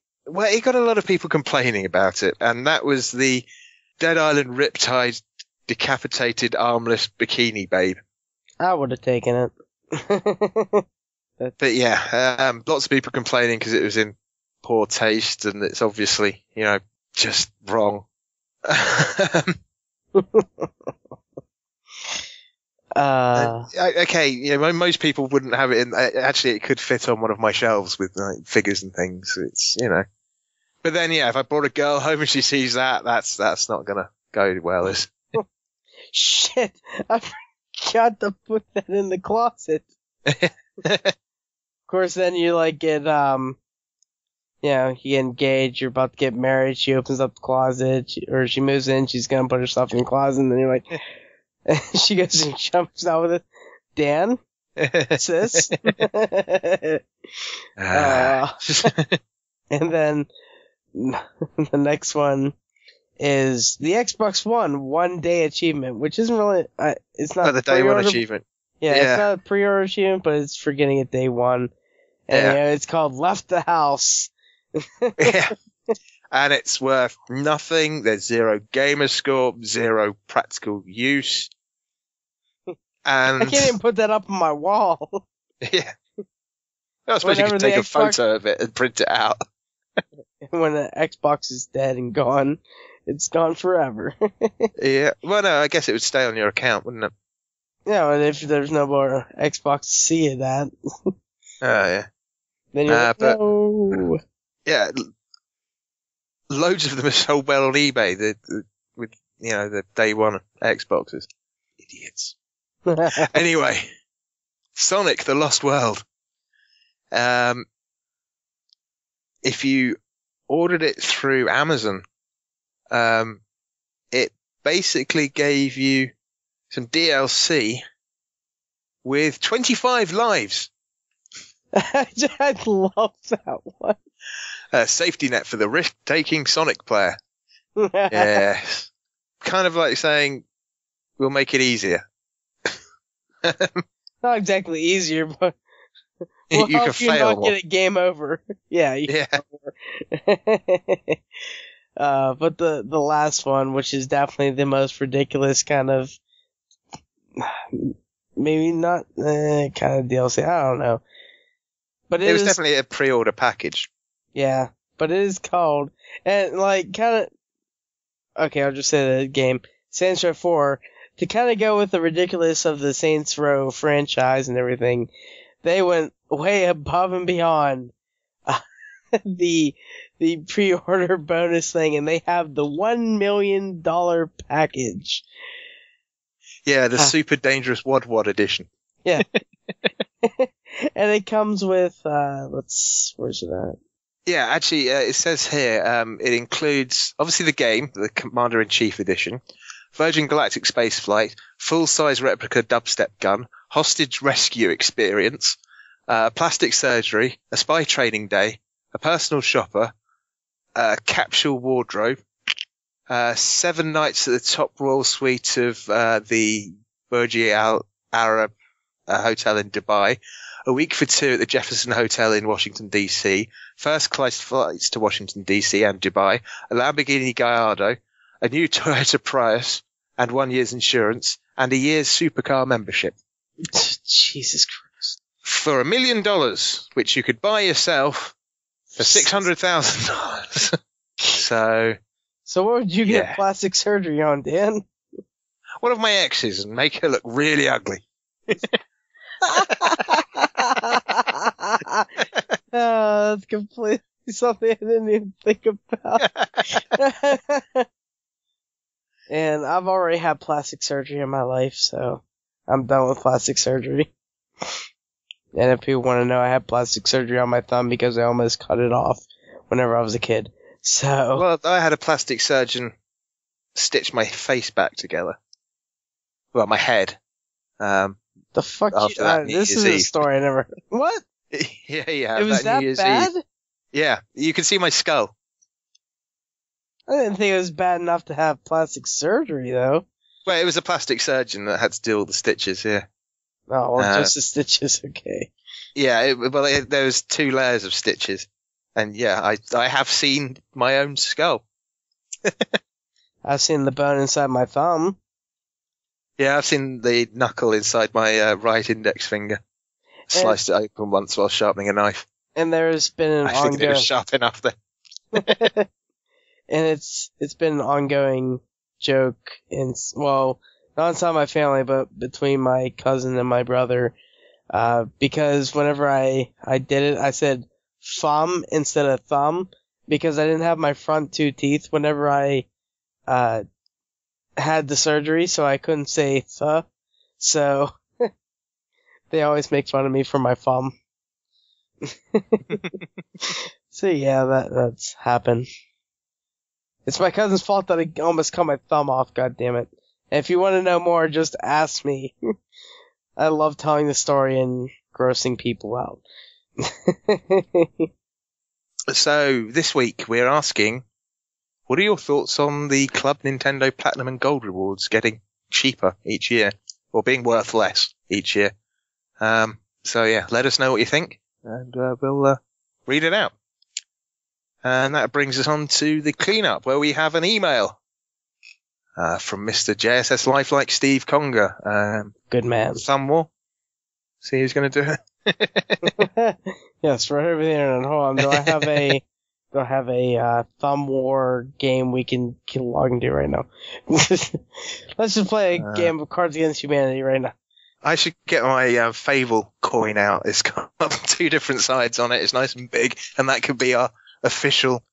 got a lot of people complaining about it, and that was the Dead Island Riptide decapitated armless bikini babe. I would have taken it. But yeah, lots of people complaining because it was in poor taste, and it's obviously, you know, just wrong. Okay, you know, most people wouldn't have it in. Actually, it could fit on one of my shelves with like, figures and things. It's, you know, but then yeah, if I brought a girl home and she sees that, that's not gonna go well, is it? Shit, I forgot to put that in the closet. Of course, then you like get you know, you get engaged, you're about to get married, she opens up the closet, or she moves in, she's gonna put her stuff in the closet, and then you're like. She goes and jumps out with it. Dan? Sis? And then the next one is the Xbox One day achievement, which isn't really, it's not the day one achievement. Yeah, it's not a pre-order achievement, but it's for getting it day one. And you know, it's called Left the House. Yeah. And it's worth nothing. There's 0 gamer score, 0 practical use. And I can't even put that up on my wall. Yeah. I suppose you could take a photo of it and print it out. When the Xbox is dead and gone, it's gone forever. Yeah. Well, no, I guess it would stay on your account, wouldn't it? Yeah, and if there's no more Xbox to see that. Oh, yeah. Then you're like, no. Yeah. loads of them are sold well on eBay. With the day one Xboxes. Idiots. Anyway, Sonic: The Lost World. If you ordered it through Amazon, it basically gave you some DLC with 25 lives. I love that one. Safety net for the risk-taking Sonic player. Yes. Kind of like saying, we'll make it easier. Not exactly easier, but we'll you help can you fail not more. get a game over. Yeah. But the last one, which is definitely the most ridiculous kind of, maybe not kind of DLC. I don't know. But it was definitely a pre-order package. Yeah, but it is called, and like kind of. Okay, I'll just say the game Saints Row 4 to kind of go with the ridiculous of the Saints Row franchise and everything. They went way above and beyond the pre-order bonus thing, and they have the $1 million package. Yeah, the Super Dangerous Wad edition. Yeah. And it comes with, where's it at? Yeah, actually, it says here, it includes, obviously the game, the Commander-in-Chief edition, Virgin Galactic Spaceflight, full-size replica dubstep gun, hostage rescue experience, plastic surgery, a spy training day, a personal shopper, a capsule wardrobe, 7 nights at the top royal suite of the Burj Al Arab hotel in Dubai, a week for 2 at the Jefferson Hotel in Washington, D.C., first-class flights to Washington, D.C. and Dubai, a Lamborghini Gallardo, a new Toyota Prius, and 1 year's insurance, and a year's supercar membership. Jesus Christ. For $1 million, which you could buy yourself for $600,000. So what would you get plastic surgery on, Dan? One of my exes and make her look really ugly. That's completely something I didn't even think about. And I've already had plastic surgery in my life, so I'm done with plastic surgery. And if people want to know, I had plastic surgery on my thumb because I almost cut it off whenever I was a kid. So. Well, I had a plastic surgeon stitch my face back together. Well, my head. The fuck After this is a story I never heard. What? Yeah. It was that bad? Eve. Yeah, you can see my skull. I didn't think it was bad enough to have plastic surgery, though. Well, it was a plastic surgeon that had to do all the stitches, yeah. Oh, well, just the stitches, okay. Yeah, there was 2 layers of stitches. And yeah, I have seen my own skull. I've seen the bone inside my thumb. Yeah, I've seen the knuckle inside my right index finger. Sliced it open once while sharpening a knife. And there's been an I think it was sharp enough there. And it's been an ongoing joke not inside my family, but between my cousin and my brother. Because whenever I did it, I said thumb instead of thumb because I didn't have my front 2 teeth whenever I had the surgery, so I couldn't say th. So they always make fun of me for my thumb. So yeah, that's happened. It's my cousin's fault that I almost cut my thumb off, god damn it. And if you want to know more, just ask me. I love telling the story and grossing people out. So, this week we're asking, what are your thoughts on the Club Nintendo Platinum and Gold rewards getting cheaper each year, or being worth less each year? So yeah, let us know what you think, and we'll read it out. And that brings us on to the cleanup, where we have an email from Mr. JSS Lifelike Steve Conger. Good man. Thumb war. See who's going to do it? Yes, right over there. And hold on, do I have a thumb war game we can log into right now? Let's just play a game of Cards Against Humanity right now. I should get my Fable coin out. It's got 2 different sides on it. It's nice and big, and that could be our official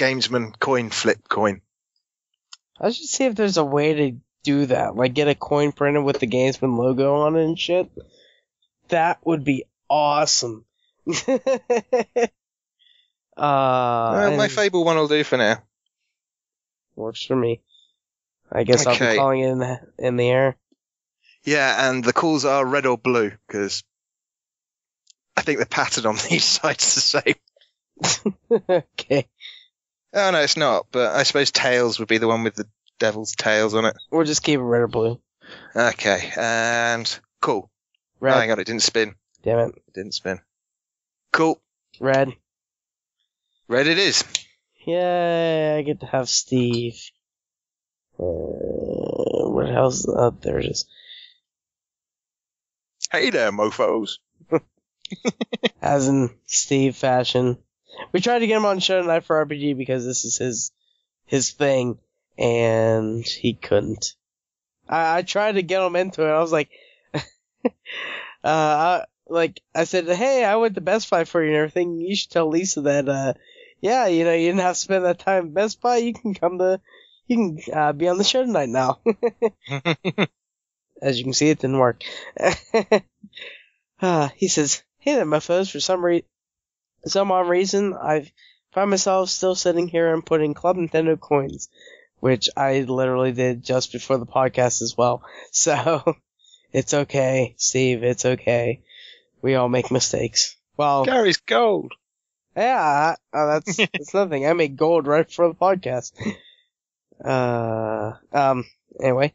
Gamesmen coin flip coin. I should see if there's a way to do that. Like, get a coin printed with the Gamesman logo on it and shit. That would be awesome. My Fable one will do for now. Works for me. I guess I'll be calling it in the air. Yeah, and the calls are red or blue, because I think the pattern on these sites is the same. Okay. Oh, no, it's not, but I suppose Tails would be the one with the devil's tails on it. We'll just keep it red or blue. Okay, and cool. Red. Oh, hang on, it didn't spin. Damn it. It didn't spin. Cool. Red. Red it is. Yay, I get to have Steve. What else? Oh, there it is. Hey there, mofos. As in Steve fashion. We tried to get him on show tonight for RPG because this is his thing, and he couldn't. I tried to get him into it. I was like, I said, hey, I went to Best Buy for you and everything. You should tell Lisa that, yeah, you didn't have to spend that time at Best Buy. You can be on the show tonight now. As you can see, it didn't work. He says, hey there, mofos. For some odd reason, I find myself still sitting here and putting Club Nintendo coins, which I literally did just before the podcast as well. So, it's okay, Steve, it's okay. We all make mistakes. Well, Gary's gold. Yeah, that's nothing. I make gold right before the podcast. Anyway,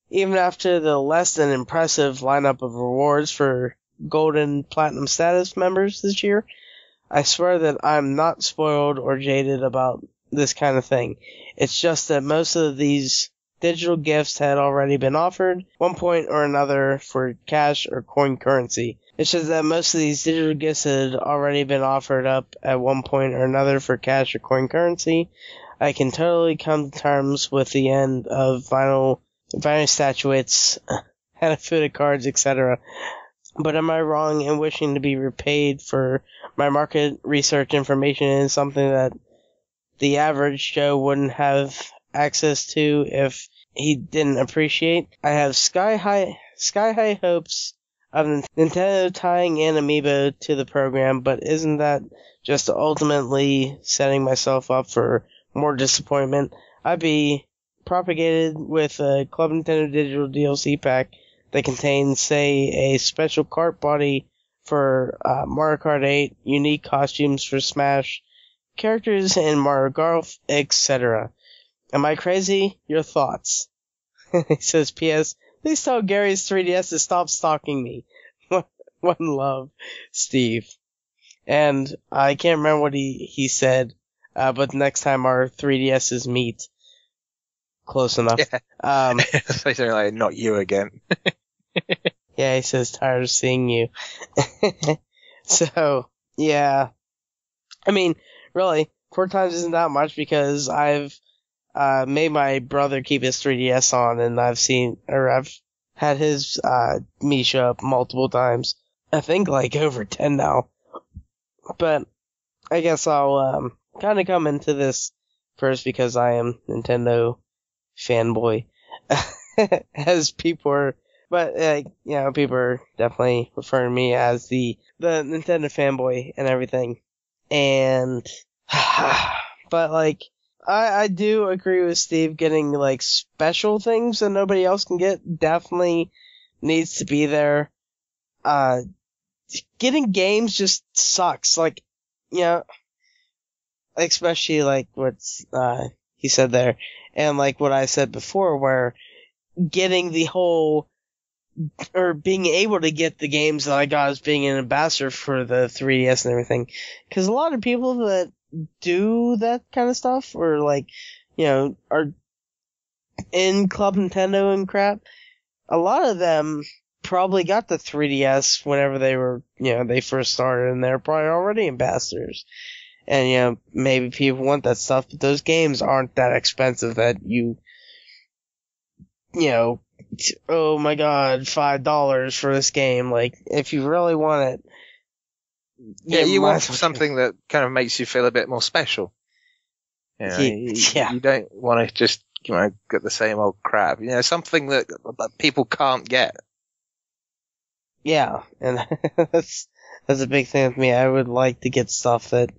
even after the less than impressive lineup of rewards for gold and platinum status members this year, I swear that I'm not spoiled or jaded about this kind of thing. It's just that most of these digital gifts had already been offered, one point or another, for cash or coin currency. It's just that most of these digital gifts had already been offered up at one point or another for cash or coin currency. I can totally come to terms with the end of vinyl statuettes, Hanafuda cards, etc. But am I wrong in wishing to be repaid for my market research information in something that the average Joe wouldn't have access to if he didn't appreciate? I have sky high hopes of Nintendo tying in Amiibo to the program, but isn't that just ultimately setting myself up for more disappointment? I'd be propagated with a Club Nintendo Digital DLC pack that contains, say, a special cart body for Mario Kart 8, unique costumes for Smash, characters in Mario Golf, etc. Am I crazy? Your thoughts? He says, P.S. Please tell Gary's 3DS to stop stalking me. One love, Steve. And I can't remember what he said, but next time our 3DSs meet, close enough. Yeah. Say something like, not you again. Yeah, he says, tired of seeing you. So, yeah. I mean, really, 4 times isn't that much because I've made my brother keep his 3DS on, and I've had his me show up multiple times. I think like over 10 now. But I guess I'll kind of come into this first because I am Nintendo fanboy. As people are, but people are definitely referring to me as the Nintendo fanboy and everything. And but like I do agree with Steve, getting like special things that nobody else can get definitely needs to be there. Getting games just sucks. Like, especially like what he said there, and like what I said before, where getting the whole, or being able to get the games that I got as being an ambassador for the 3DS and everything. Because a lot of people that do that kind of stuff, or like, are in Club Nintendo and crap, a lot of them probably got the 3DS whenever they were, they first started, and they're probably already ambassadors. And, maybe people want that stuff, but those games aren't that expensive that oh my god, $5 for this game. Like, if you really want it, you want something that kind of makes you feel a bit more special. You know, Yeah. you don't want to just, get the same old crap. Something that people can't get. Yeah, and that's a big thing with me. I would like to get stuff that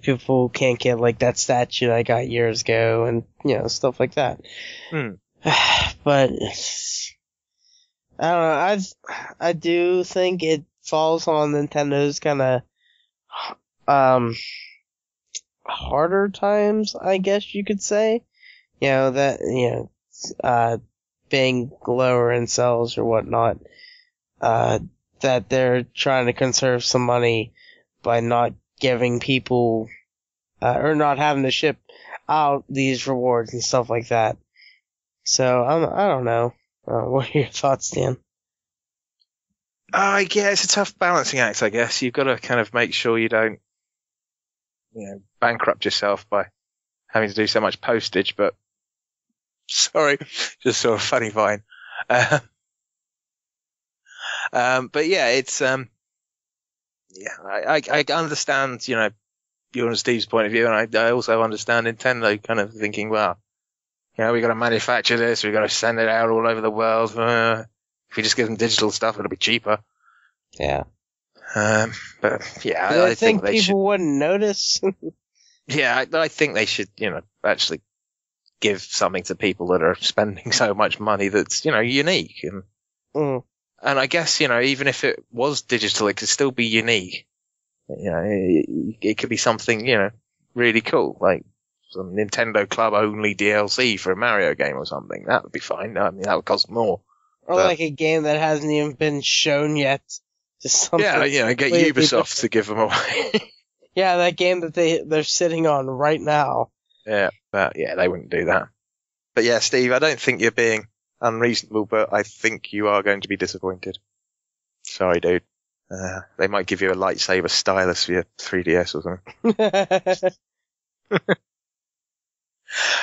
people can't get, like that statue I got years ago, and stuff like that. But I don't know. I do think it falls on Nintendo's kind of harder times, I guess you could say. Being lower in sales or whatnot. That they're trying to conserve some money by not giving people, or not having to ship out these rewards and stuff like that. So, I don't know. What are your thoughts, Dan? Yeah, it's a tough balancing act, I guess. You've got to kind of make sure you don't, bankrupt yourself by having to do so much postage, but sorry, just saw a funny vine. But yeah, it's, I understand, you and Steve's point of view, and I also understand Nintendo kind of thinking, well, we got to manufacture this, we got to send it out all over the world. If we just give them digital stuff, it'll be cheaper. Yeah. But yeah, I think they people wouldn't notice. Yeah, I think they should, actually give something to people that are spending so much money that's, unique. And I guess, even if it was digital, it could still be unique. It could be something, really cool, like some Nintendo Club only DLC for a Mario game or something. That would be fine. I mean, that would cost more. Or like a game that hasn't even been shown yet. Just something. Yeah, get Ubisoft to give them away. Yeah, that game that they're sitting on right now. Yeah, but yeah, they wouldn't do that. But yeah, Steve, I don't think you're being unreasonable, but I think you are going to be disappointed. Sorry, dude. They might give you a lightsaber stylus for your 3DS or something.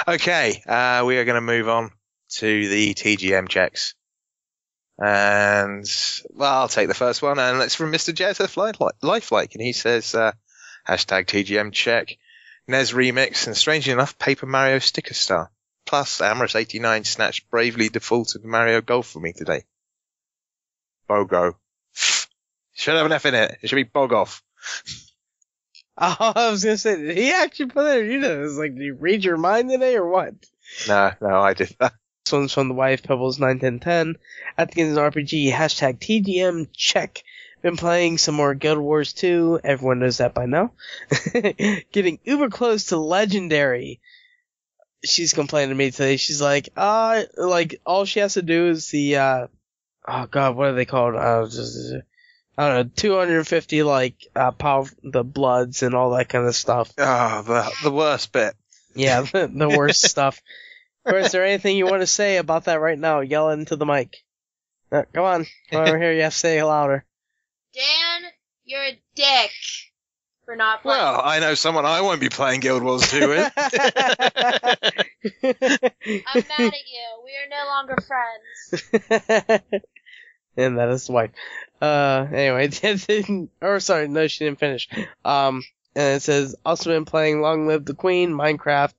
Okay, we are going to move on to the TGM checks. And, well, I'll take the first one, and it's from Mr. Joseph Lifelike, and he says, hashtag TGM check, NES remix, and strangely enough, Paper Mario sticker star. Plus, Amras89 snatched bravely defaulted Mario Golf for me today. Bogo. Should have an F in it. It should be Bogoff. Oh, I was gonna say, did he actually put it? It's like, did you read your mind today or what? No, I did that. This one's from the wife, Pebbles91010. At the Games RPG, hashtag TGM check. Been playing some more Guild Wars 2. Everyone knows that by now. Getting uber close to Legendary. She's complaining to me today. She's like, all she has to do is the, oh god, what are they called? I don't know, 250, power, the bloods and all that kind of stuff. Oh, the worst bit. Yeah, the worst stuff. Or is there anything you want to say about that right now? Yell into the mic. Come on over here, you have to say it louder. Dan, you're a dick for not playing. Well, I know someone I won't be playing Guild Wars 2 with. I'm mad at you. We are no longer friends. And that is the wife. Anyway, sorry, no, she didn't finish. And it says, also been playing Long Live the Queen, Minecraft,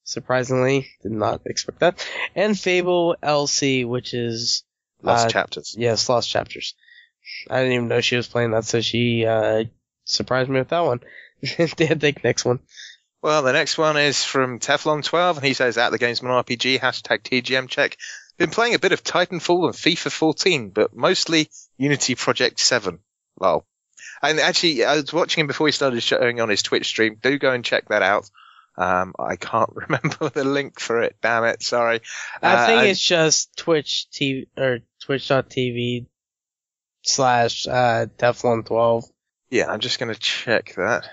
surprisingly, did not expect that, and Fable LC, which is... Lost Chapters. Yes, Lost Chapters. I didn't even know she was playing that, so she, surprised me with that one. Dan, take next one. Well, the next one is from Teflon12, and he says, at the Gamesmen RPG, hashtag TGM check. Been playing a bit of Titanfall and FIFA 14, but mostly Unity Project 7. Lol. And actually, I was watching him before he started showing on his Twitch stream. Do go and check that out. I can't remember the link for it. Damn it. Sorry. I think it's just Twitch TV or twitch.tv / Teflon12. Yeah, I'm just going to check that.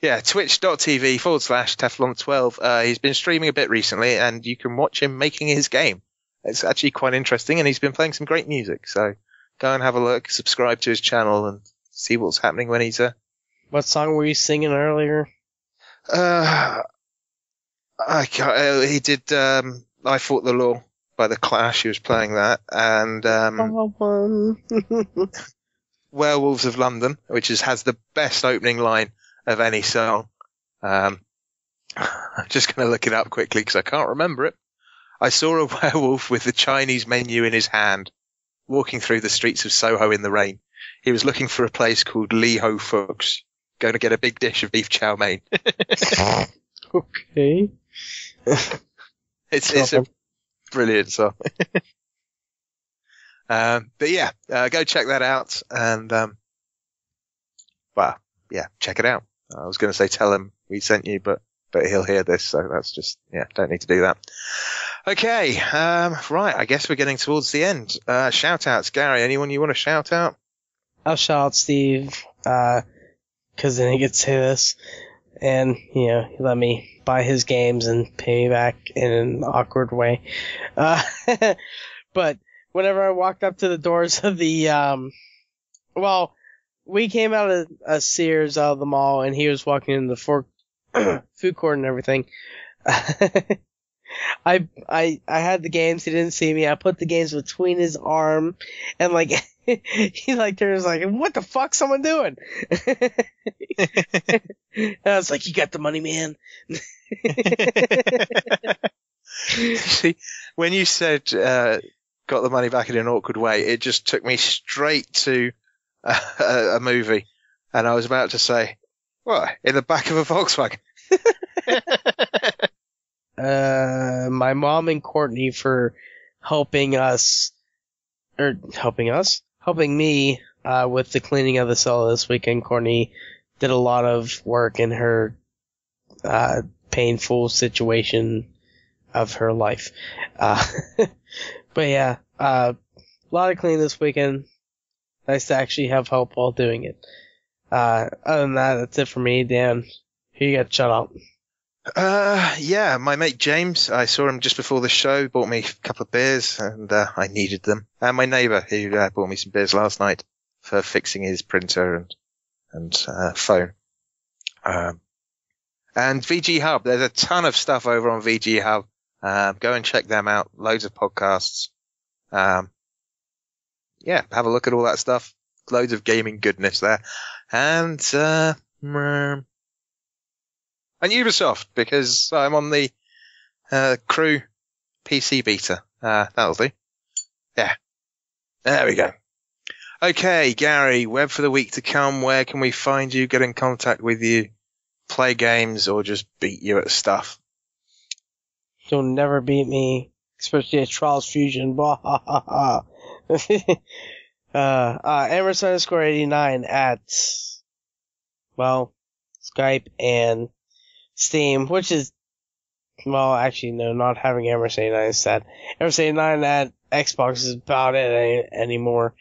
Yeah, twitch.tv / Teflon12. He's been streaming a bit recently, and you can watch him making his game. It's actually quite interesting, and he's been playing some great music. So go and have a look, subscribe to his channel, and see what's happening when he's What song were you singing earlier? He did I Fought the Law by The Clash. He was playing that, and Werewolves of London, which has the best opening line of any song. I'm just going to look it up quickly because I can't remember it. I saw a werewolf with the Chinese menu in his hand, walking through the streets of Soho in the rain. He was looking for a place called Lee Ho Fook's, going to get a big dish of beef chow mein. Okay. It's a brilliant song. But yeah, go check that out. And, well, yeah, check it out. I was going to say tell him we sent you, but he'll hear this, so that's just, yeah, don't need to do that. Okay, right, I guess we're getting towards the end. Shout outs, Gary, anyone you want to shout out? I'll shout out Steve, cause then he gets to this, and, you know, he let me buy his games and pay me back in an awkward way. But whenever I walked up to the doors of the, we came out of a Sears out of the mall, and he was walking in the food court and everything. I had the games. He didn't see me. I put the games between his arm, and like he like turns like, "What the fuck, someone doing?" And I was like, "You got the money, man." See, when you said got the money back in an awkward way, it just took me straight to a movie, and I was about to say, "What, in the back of a Volkswagen?" My mom and Courtney for helping me with the cleaning of the cellar this weekend. Courtney did a lot of work in her painful situation of her life. But yeah, a lot of cleaning this weekend. Nice to actually have help while doing it. Other than that, that's it for me. Dan, who you got shut up? Yeah, my mate James, I saw him just before the show, bought me a couple of beers, and I needed them. And my neighbour, who bought me some beers last night for fixing his printer and phone. And VG Hub, there's a ton of stuff over on VG Hub. Go and check them out. Loads of podcasts. Yeah, have a look at all that stuff. Loads of gaming goodness there. And Ubisoft, because I'm on the Crew PC beta. That'll do. Yeah. There we go. Okay, Gary, web for the week to come. Where can we find you, get in contact with you, play games, or just beat you at stuff? You'll never beat me, especially at Trials Fusion. Amras89 at, well, Skype and Steam, which is, well, actually, no, not having Amras89 is sad. Amras89 at Xbox is about it anymore.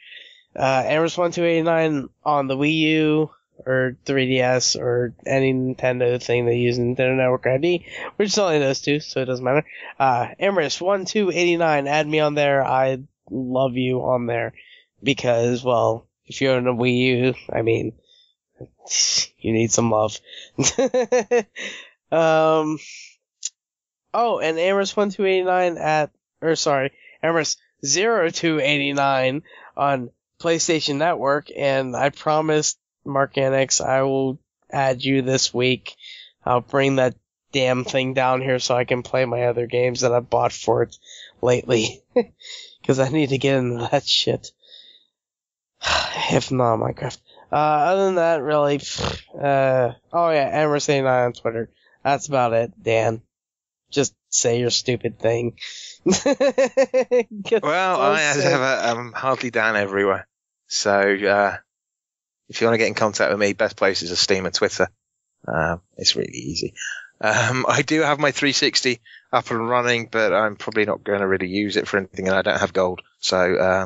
Amras1289 on the Wii U, or 3DS, or any Nintendo thing that uses Nintendo Network ID, which is only those two, so it doesn't matter. Amras1289, add me on there. I love you on there, because, well, if you're on a Wii U, I mean, you need some love. And Amras1289 Amras0289 on PlayStation Network, and I promised Mark Annex I will add you this week. I'll bring that damn thing down here so I can play my other games that I've bought for it lately. Because I need to get into that shit. If not, Minecraft. Other than that, really, Amras89 on Twitter. That's about it, Dan. Just say your stupid thing. Well, I have a Hardlydan everywhere. So, if you want to get in contact with me, best places are Steam and Twitter. It's really easy. I do have my 360 up and running, but I'm probably not going to really use it for anything, and I don't have gold. So,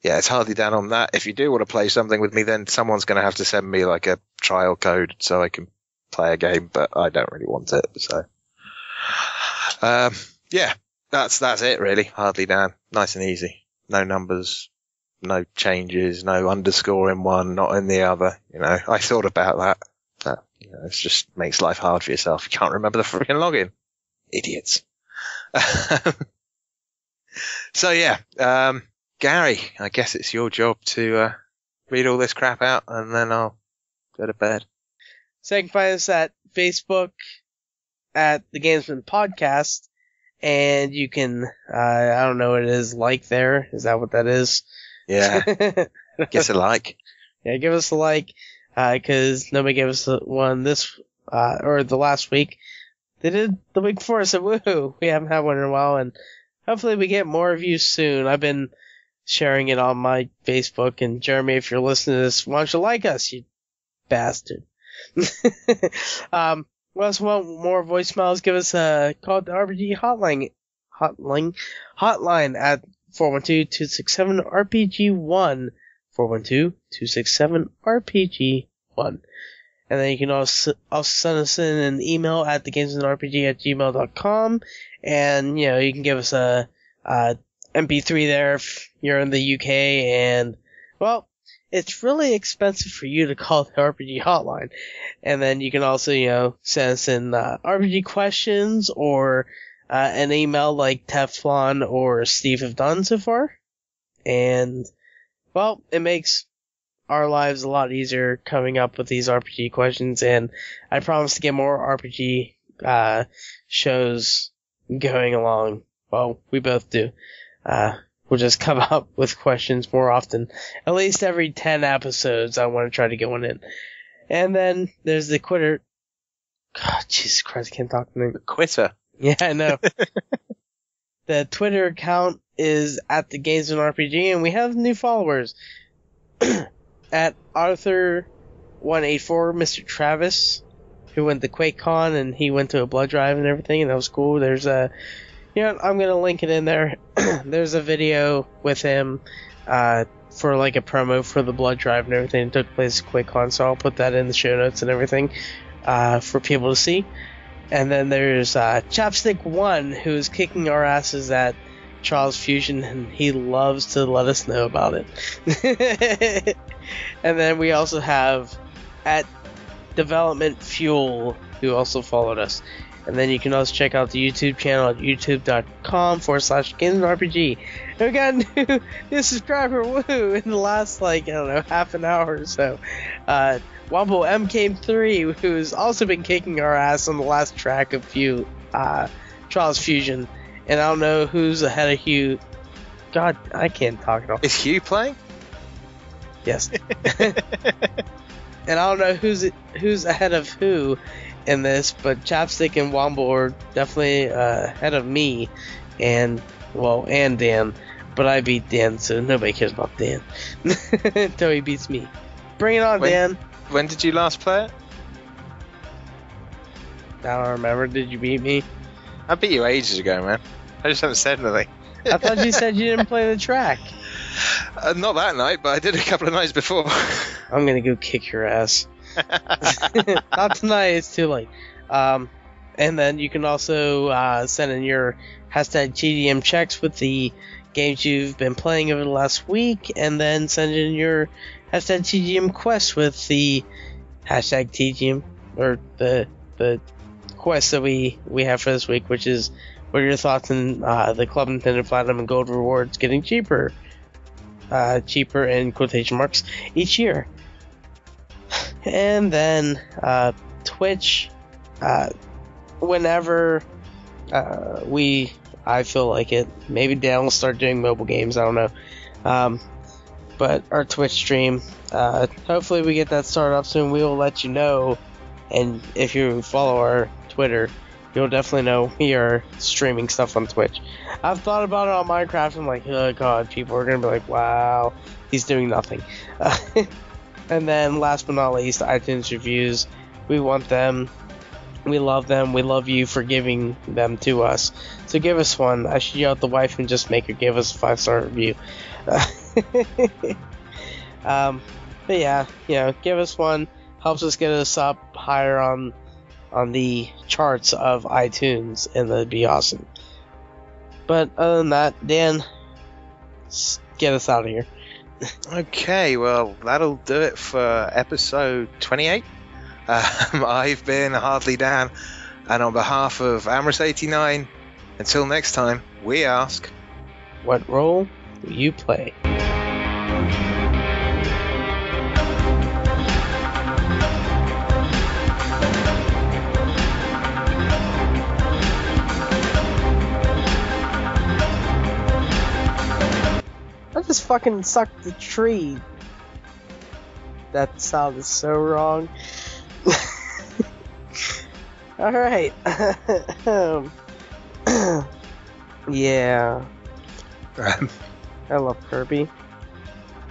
yeah, it's Hardlydan on that. If you do want to play something with me, then someone's going to have to send me like a trial code so I can play a game, but I don't really want it. So, yeah, that's it really. Hardlydan, nice and easy. No numbers, no changes, no underscore in one, not in the other. You know, I thought about that, but you know, it just makes life hard for yourself. You can't remember the freaking login. Idiots. So yeah, Gary, I guess it's your job to read all this crap out, and then I'll go to bed. So you can find us at Facebook, at the Gamesmen podcast, and you can, I don't know what it is, like there. Is that what that is? Yeah. Guess a like. Yeah, give us a like, cause nobody gave us one or the last week. They did the week before, so woohoo! We haven't had one in a while, and hopefully we get more reviews soon. I've been sharing it on my Facebook, and Jeremy, if you're listening to this, why don't you like us, you bastard? We also want more voicemails. Give us a call at the RPG hotline at 412-267-RPG1, 412-267-RPG1. And then you can also send us in an email at thegamesandrpg@gmail.com. And, you can give us a MP3 there if you're in the UK. And, well, it's really expensive for you to call the RPG hotline. And then you can also, send us in RPG questions or an email like Teflon or Steve have done so far. And, well, it makes our lives a lot easier coming up with these RPG questions, and I promise to get more RPG shows going along. Well, we both do. We'll just come up with questions more often. At least every 10 episodes, I want to try to get one in. And then there's the Quitter. God, Jesus Christ, I can't talk the name. The Quitter? Yeah, I know. The Twitter account is at the Gamesmen RPG, and we have new followers. At Arthur184, Mr. Travis, who went to QuakeCon, and he went to a blood drive and everything, and that was cool. There's I'm gonna link it in there. There's a video with him, for like a promo for the blood drive and everything. It took place at QuakeCon, so I'll put that in the show notes and everything, for people to see. And then there's, Chapstick1, who's kicking our asses at Trials Fusion, and he loves to let us know about it. And then we also have at Development Fuel, who also followed us. And then you can also check out the YouTube channel at youtube.com/GamesRPG. And we got a new subscriber, woo, in the last, half an hour or so. Wombo MK3, who's also been kicking our ass on the last track of Trials Fusion. And I don't know who's ahead of Hugh. God, I can't talk at all. Is Hugh playing? Yes. And I don't know who's ahead of who in this, but Chapstick and Womble are definitely ahead of me and Dan. But I beat Dan, so nobody cares about Dan until he beats me. Bring it on, Dan. When did you last play it? I don't remember. Did you beat me? I beat you ages ago, man. I just haven't said anything. I thought you said you didn't play the track. Not that night, but I did a couple of nights before. I'm gonna go kick your ass. Not tonight, it's too late. And then you can also send in your hashtag TGM checks with the games you've been playing over the last week, and then send in your hashtag TGM quest with the hashtag TGM, or the quest that we have for this week, which is what are your thoughts on the Club Nintendo Platinum and Gold rewards getting cheaper in quotation marks each year. And then Twitch, whenever I feel like it. Maybe Dan will start doing mobile games, I don't know. But our Twitch stream, hopefully we get that started up soon. We will let you know, and if you follow our Twitter, you'll definitely know we are streaming stuff on Twitch. I've thought about it on Minecraft. I'm like, oh god, people are gonna be like, wow, he's doing nothing. And then last but not least, iTunes reviews. We want them. We love them. We love you for giving them to us. So give us one. I should yell at the wife and just make her give us a 5-star review. But yeah, give us one. Helps us get us up higher on the charts of iTunes, and that'd be awesome. But other than that, Dan, get us out of here. Okay, well, that'll do it for episode 28. I've been Hardlydan, and on behalf of Amras89, until next time, we ask, what role will you play? just fucking suck the tree. That sound is so wrong. Alright. Yeah. I love Kirby.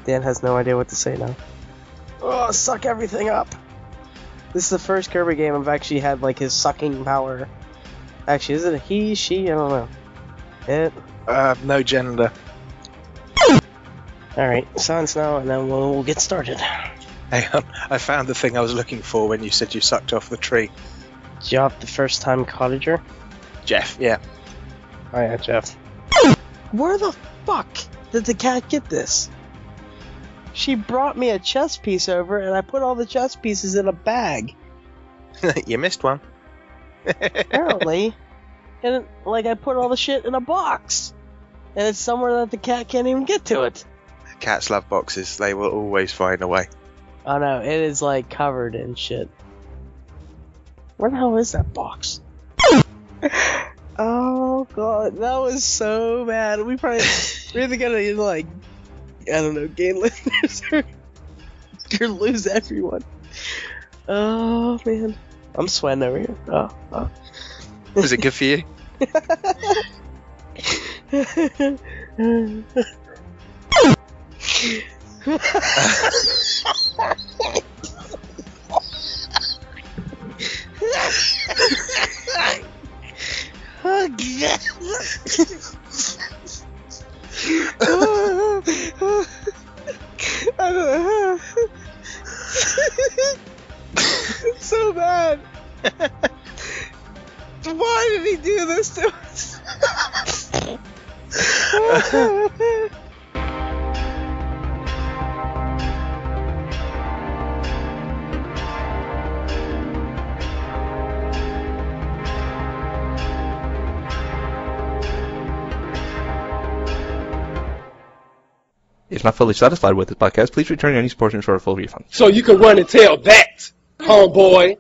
Dan has no idea what to say now. Oh, suck everything up! This is the first Kirby game I've actually had, like, his sucking power. Actually, is it a he, she? I don't know. It? No gender. Alright, silence now, and then we'll get started. Hang on, I found the thing I was looking for when you said you sucked off the tree. Jeff, the first time cottager? Jeff, yeah. Oh yeah, Jeff. Where the fuck did the cat get this? She brought me a chess piece over, and I put all the chess pieces in a bag. You missed one. Apparently. And, like, I put all the shit in a box. And it's somewhere that the cat can't even get to it. Cats love boxes. They will always find a way. Oh no, it is, like, covered in shit. Where the hell is that box? Oh god, that was so bad. We're either gonna, like, I don't know, gain listeners or lose everyone. Oh man, I'm sweating over here. Oh. Was it good for you? Oh god. I don't know. It's so bad. Why did he do this to us? If not fully satisfied with this podcast, please return any portions for a full refund. So you can run and tell that, homeboy.